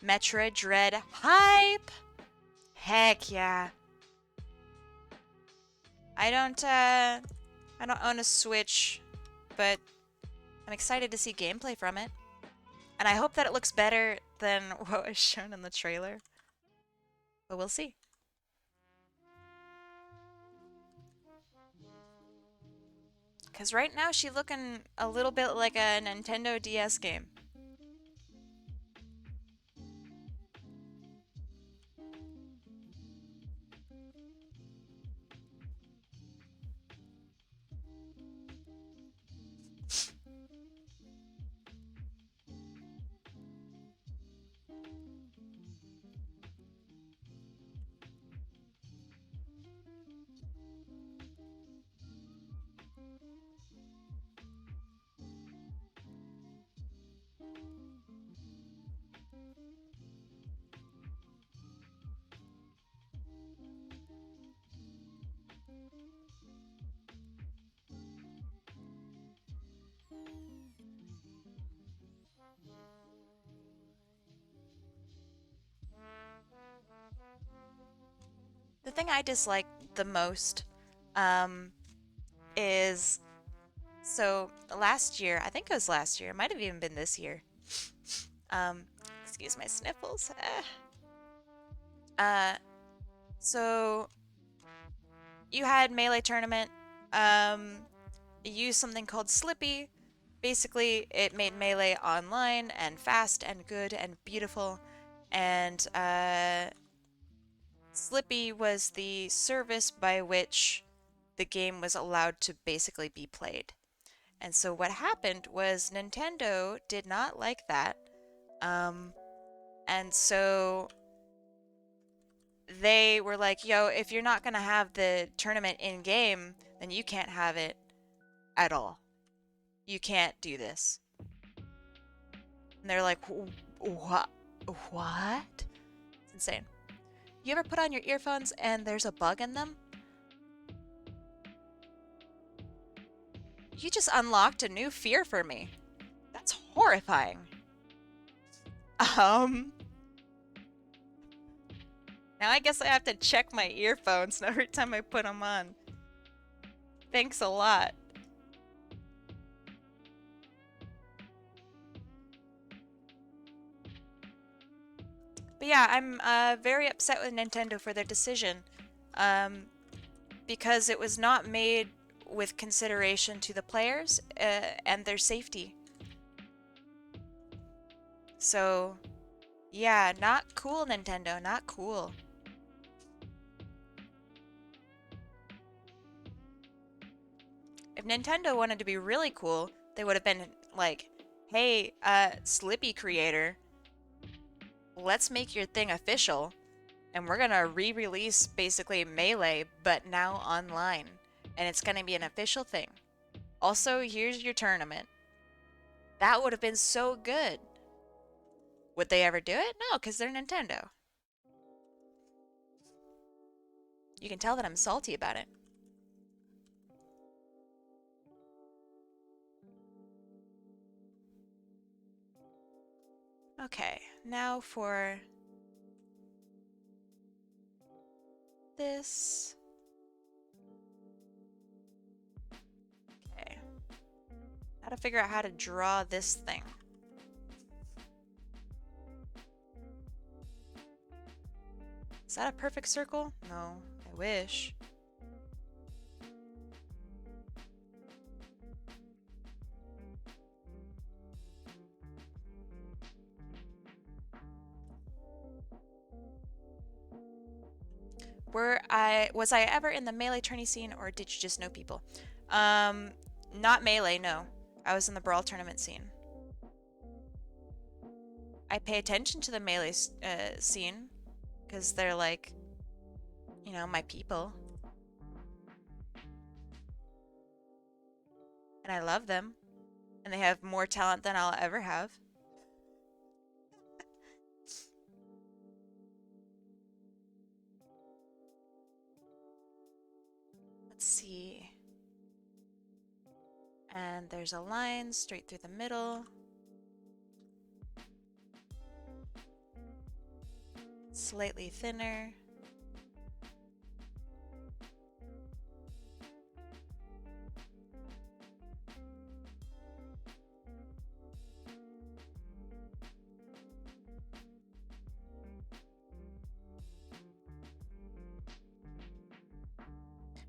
Metroid Dread hype! Heck yeah. I don't own a Switch, but I'm excited to see gameplay from it. And I hope that it looks better than what was shown in the trailer. But we'll see. Because right now she's looking a little bit like a Nintendo DS game. The thing I dislike the most um, is so last year, I think it was last year, it might have even been this year. Um, excuse my sniffles. Uh, so you had Melee tournament. You used something called Slippy. Basically, it made Melee online and fast and good and beautiful. And Slippy was the service by which the game was allowed to basically be played. And so what happened was Nintendo did not like that. Um, and so they were like, yo, if you're not going to have the tournament in game, then you can't have it at all. You can't do this. And they're like, what? What? It's insane. You ever put on your earphones and there's a bug in them? You just unlocked a new fear for me. That's horrifying. Now I guess I have to check my earphones every time I put them on. Thanks a lot. But yeah, I'm very upset with Nintendo for their decision. Because it was not made with consideration to the players and their safety. So, yeah, not cool, Nintendo, not cool. If Nintendo wanted to be really cool, they would have been like, hey, Slippy creator, let's make your thing official, and we're gonna re-release basically Melee, but now online. And it's gonna be an official thing. Also, here's your tournament. That would have been so good. Would they ever do it? No, because they're Nintendo. You can tell that I'm salty about it. Okay, now for this. Okay. How to figure out how to draw this thing. Is that a perfect circle? No, I wish. Was I ever in the Melee tourney scene, or did you just know people? Not Melee, no. I was in the Brawl tournament scene. I pay attention to the Melee scene, because they're like, you know, my people. And I love them. And they have more talent than I'll ever have. Let's see. And there's a line straight through the middle. Slightly thinner.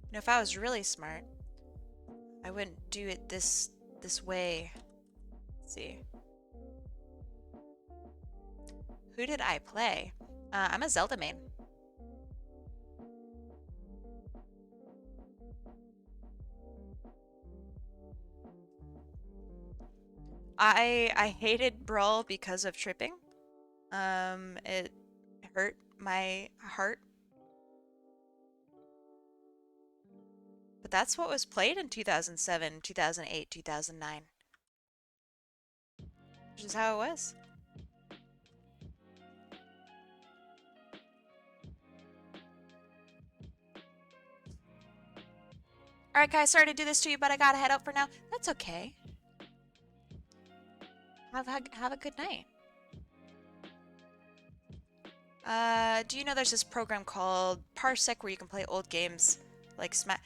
You know, if I was really smart, I wouldn't do it this way. Let's see. Who did I play? I'm a Zelda main. I hated Brawl because of tripping. It hurt my heart. But that's what was played in 2007, 2008, 2009. Which is how it was. Alright guys, sorry to do this to you, but I gotta head out for now. That's okay. Have a good night. Do you know there's this program called Parsec where you can play old games like Smash?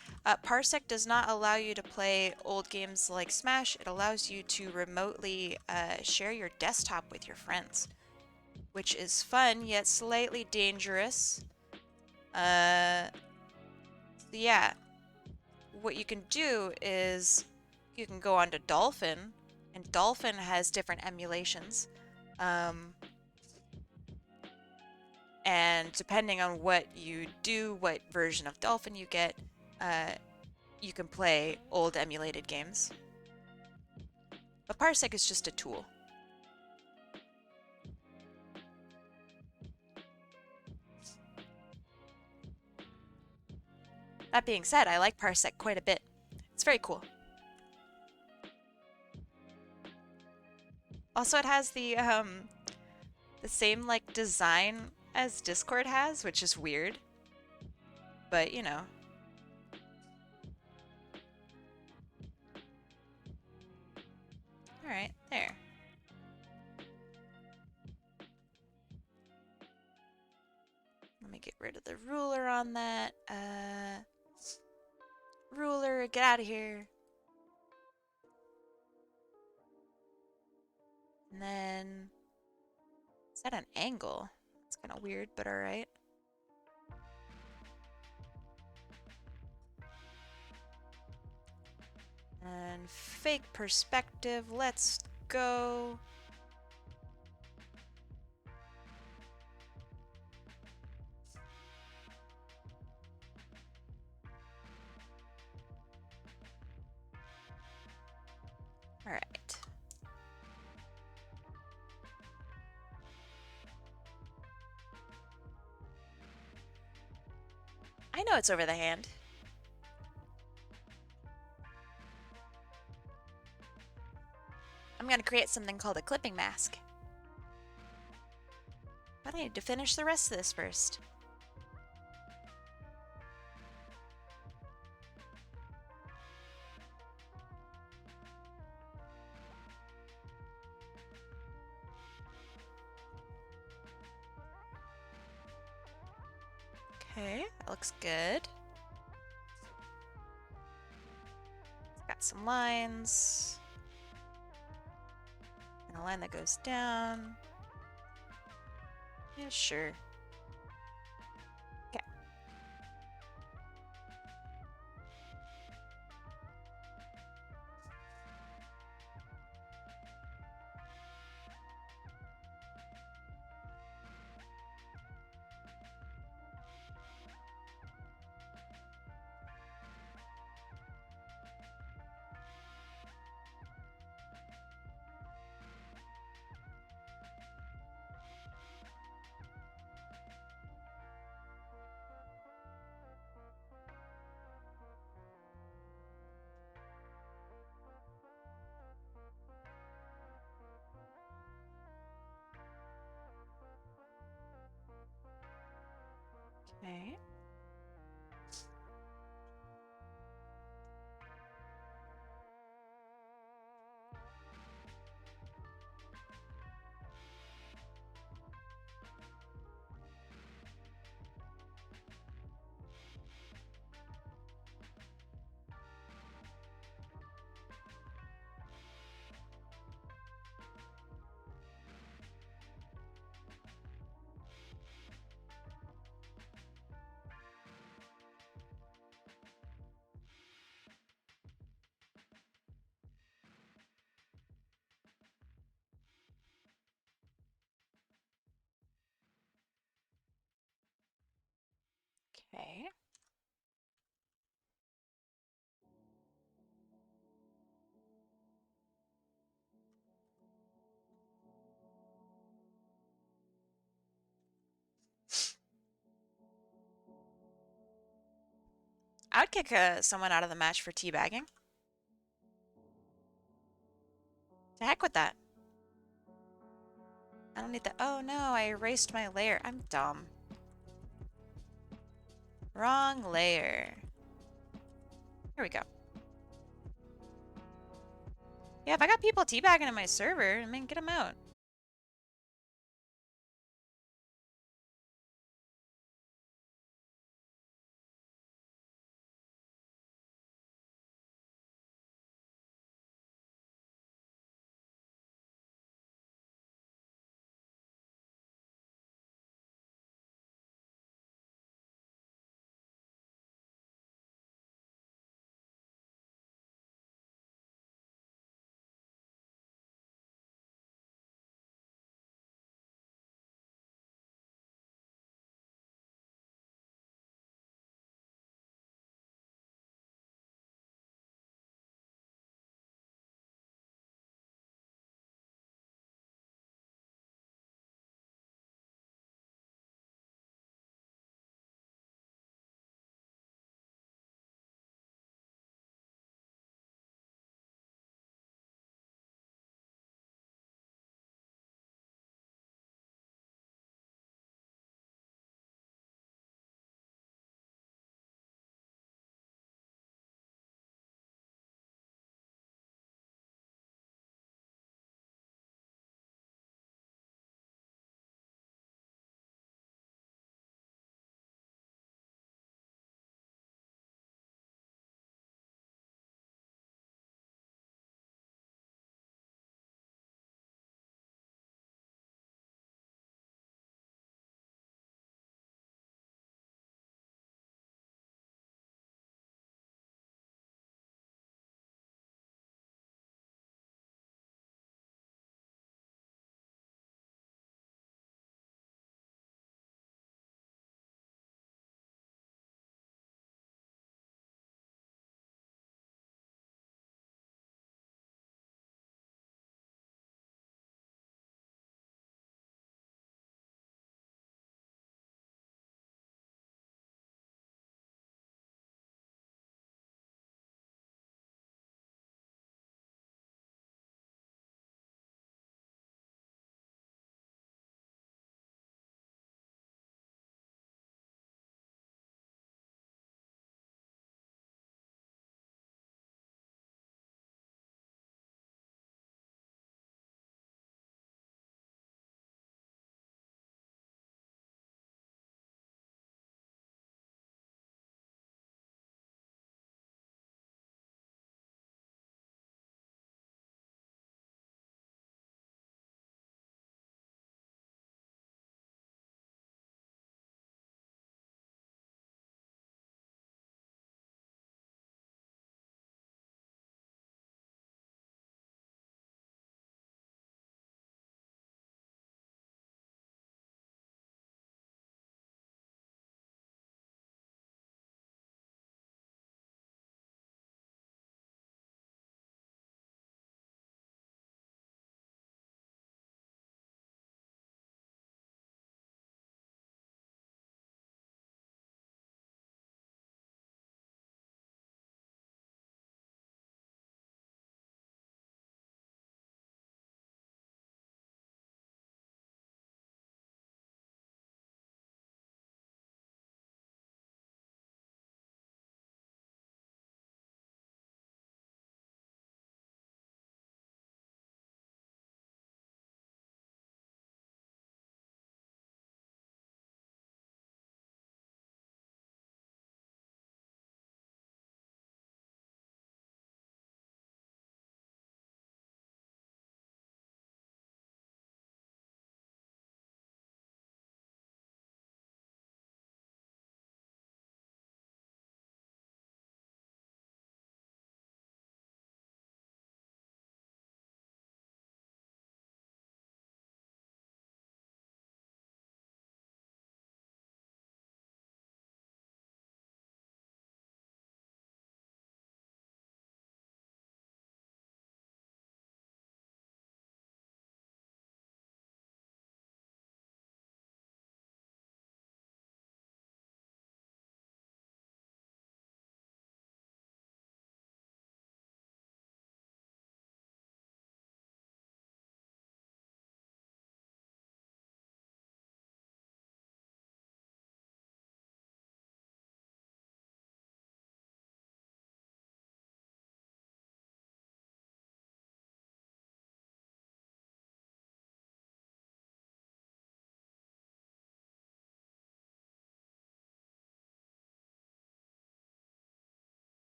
Parsec does not allow you to play old games like Smash. It allows you to remotely share your desktop with your friends, which is fun yet slightly dangerous. Yeah, what you can do is you can go onto Dolphin, and Dolphin has different emulations. And depending on what you do, what version of Dolphin you get, you can play old emulated games. But Parsec is just a tool. That being said, I like Parsec quite a bit. It's very cool. Also, it has the same like design as Discord has, which is weird. But, you know. Alright, there. Let me get rid of the ruler on that. Ruler, get out of here. And then... Is that an angle? It's kind of weird, but alright. And fake perspective, let's go. All right. I know it's over the hand. I'm going to create something called a clipping mask. But I need to finish the rest of this first. Okay, that looks good. It's got some lines. And a line that goes down. Yeah, sure. Okay. Okay. Okay. I would kick someone out of the match for teabagging. To heck with that. I don't need that. Oh no, I erased my layer. I'm dumb. Wrong layer. Here we go. Yeah, if I got people teabagging in my server, I mean, get them out.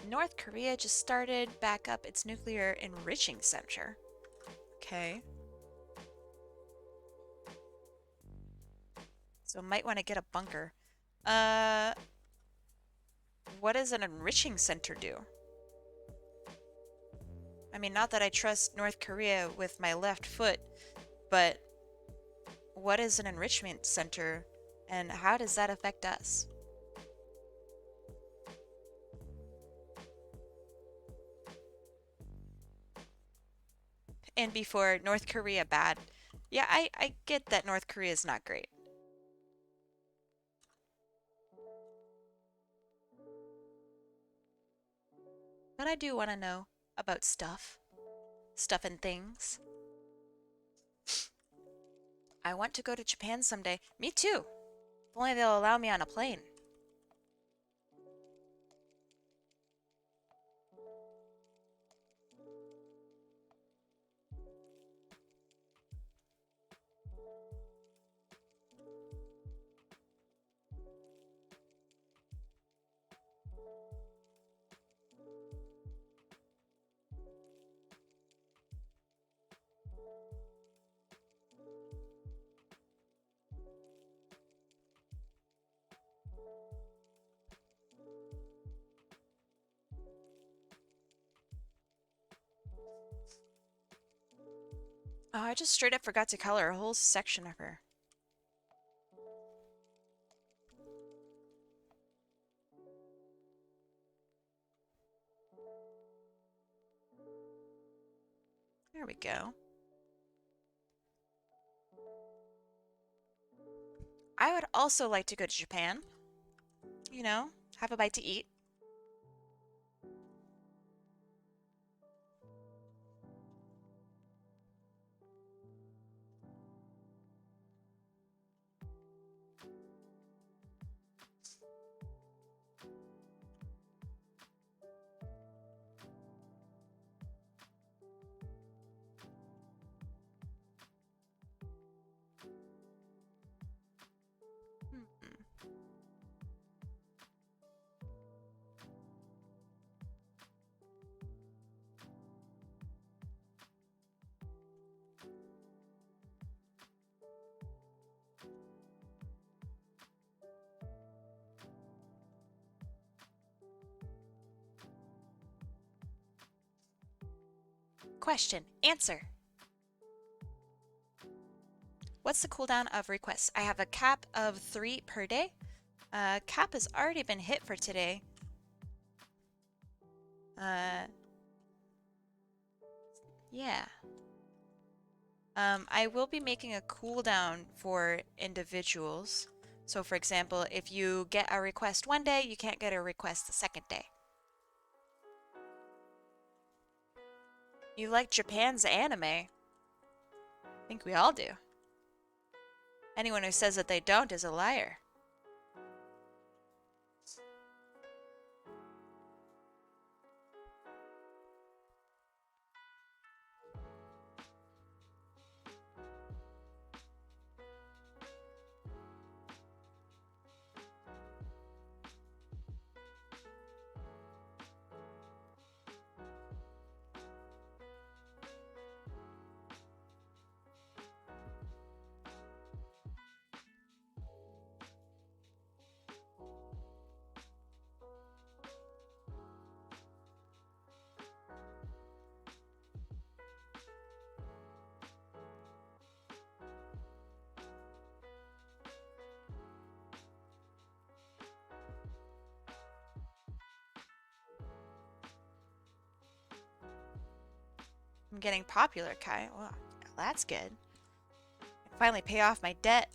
North Korea just started back up its nuclear enriching center. Okay. So might want to get a bunker. What does an enriching center do? I mean, not that I trust North Korea with my left foot, but what is an enrichment center and how does that affect us? And before North Korea bad. Yeah, I get that North Korea is not great. But I do want to know about stuff. Stuff and things. I want to go to Japan someday. Me too. If only they'll allow me on a plane. Oh, I just straight up forgot to color a whole section of her. There we go. I would also like to go to Japan. You know, have a bite to eat. Question. Answer. What's the cooldown of requests? I have a cap of 3 per day. Cap has already been hit for today. Yeah. I will be making a cooldown for individuals. So for example, if you get a request one day, you can't get a request the second day. You like Japan's anime? I think we all do. Anyone who says that they don't is a liar. I'm getting popular, Kai. Well, that's good. I can finally pay off my debt.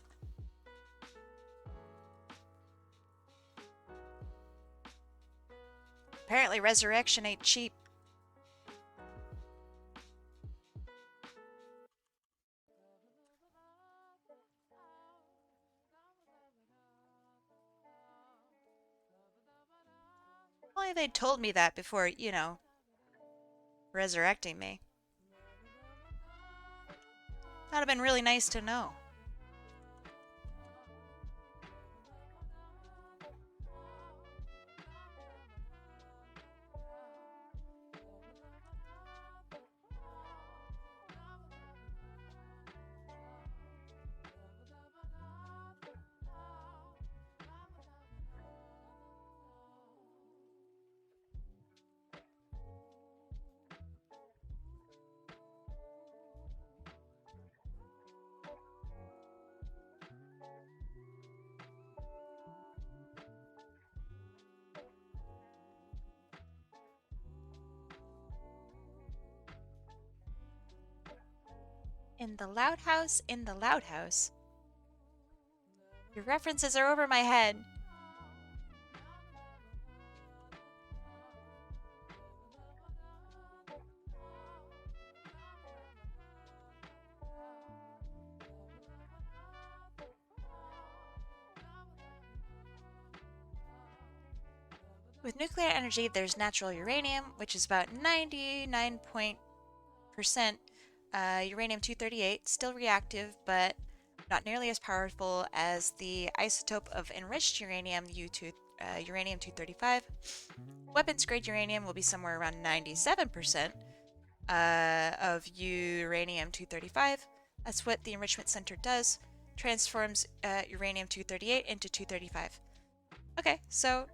Apparently resurrection ain't cheap. If only they'd told me that before, you know, resurrecting me. That'd have been really nice to know. In the loud house, in the loud house. Your references are over my head. With nuclear energy, there's natural uranium, which is about 99% uranium-238, still reactive, but not nearly as powerful as the isotope of enriched uranium, uranium-235. Weapons-grade uranium will be somewhere around 97% of uranium-235. That's what the Enrichment Center does, transforms uranium-238 into 235. Okay, so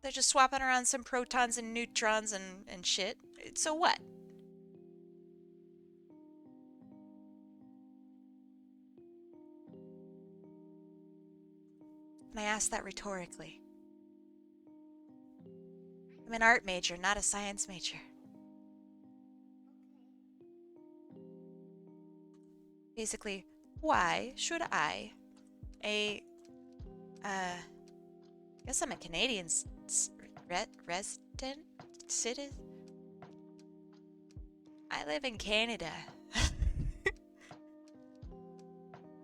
they're just swapping around some protons and neutrons and shit. So what? And I ask that rhetorically. I'm an art major, not a science major. Basically, why should I, I guess I'm a Canadian resident citizen? I live in Canada.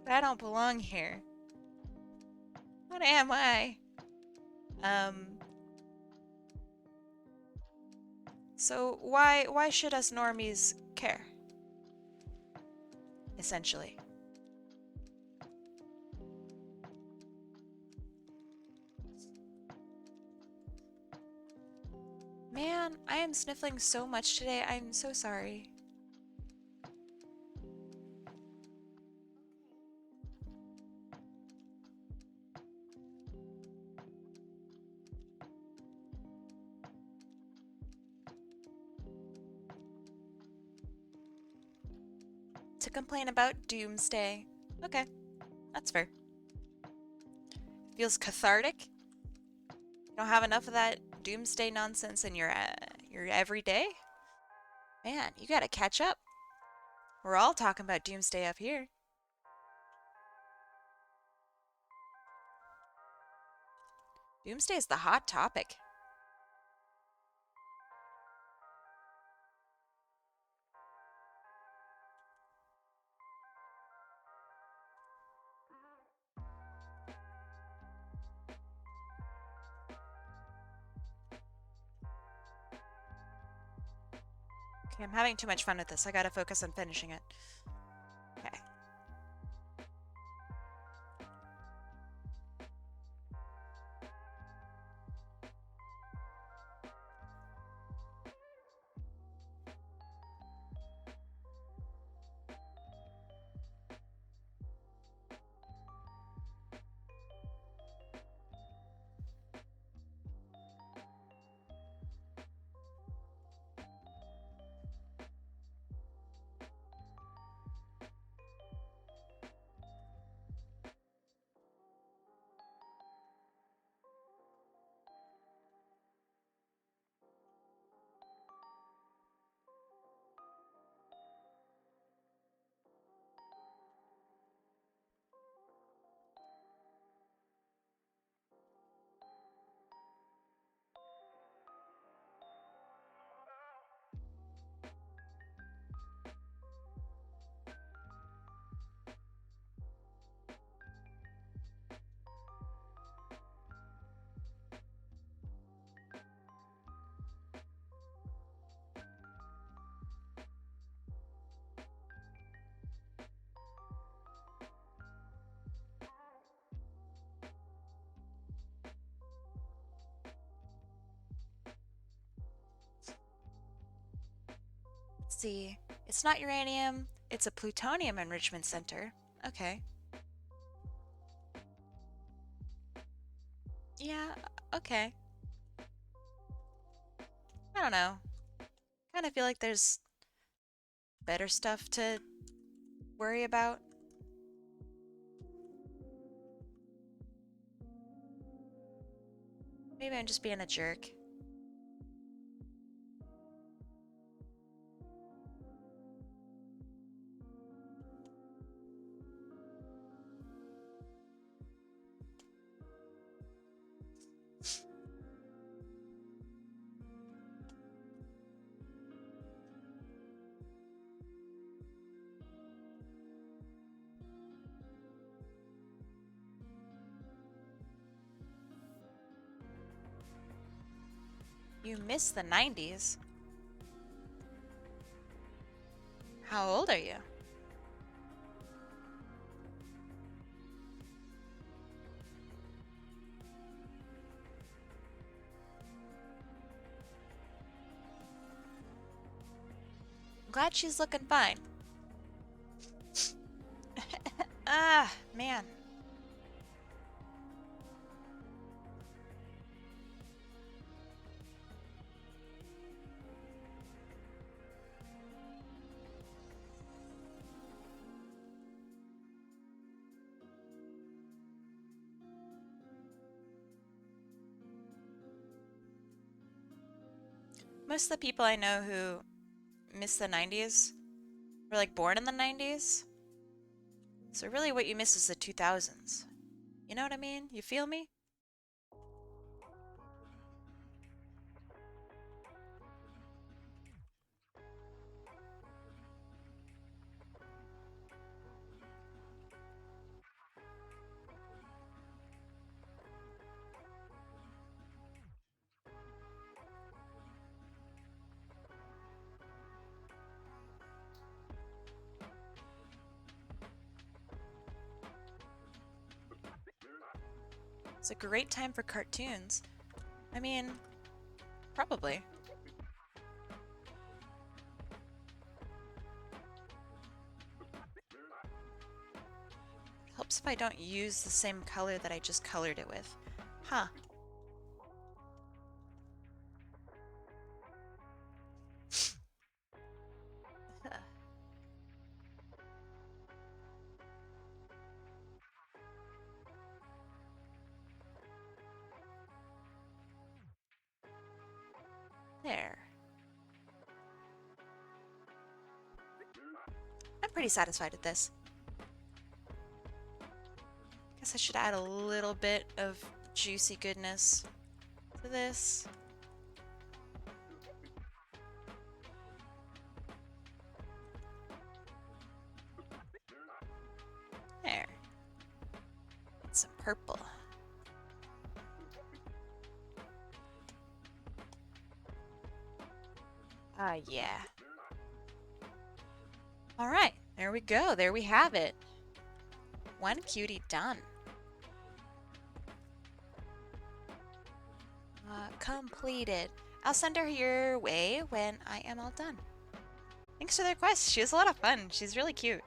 But I don't belong here. What am I? So why should us normies care? Essentially. Man, I am sniffling so much today. I'm so sorry. To complain about doomsday. Okay, that's fair. Feels cathartic. You don't have enough of that doomsday nonsense in your everyday? Man, you gotta catch up. We're all talking about doomsday up here. Doomsday is the hot topic. Okay, I'm having too much fun with this. I gotta focus on finishing it. Okay. Let's see. It's not uranium. It's a plutonium enrichment center. Okay. Yeah, okay. I don't know. Kind of feel like there's better stuff to worry about. Maybe I'm just being a jerk. You miss the 90s? How old are you? I'm glad she's looking fine. Ah, man. Most of the people I know who miss the 90s were like born in the 90s. So really what you miss is the 2000s. You know what I mean? You feel me? It's a great time for cartoons. I mean, probably. Helps if I don't use the same color that I just colored it with. Huh. There. I'm pretty satisfied with this. Guess I should add a little bit of juicy goodness to this. There. Some purple. Yeah. Alright, there we go. There we have it. One cutie done. Completed. I'll send her your way when I am all done. Thanks for the request. She was a lot of fun. She's really cute.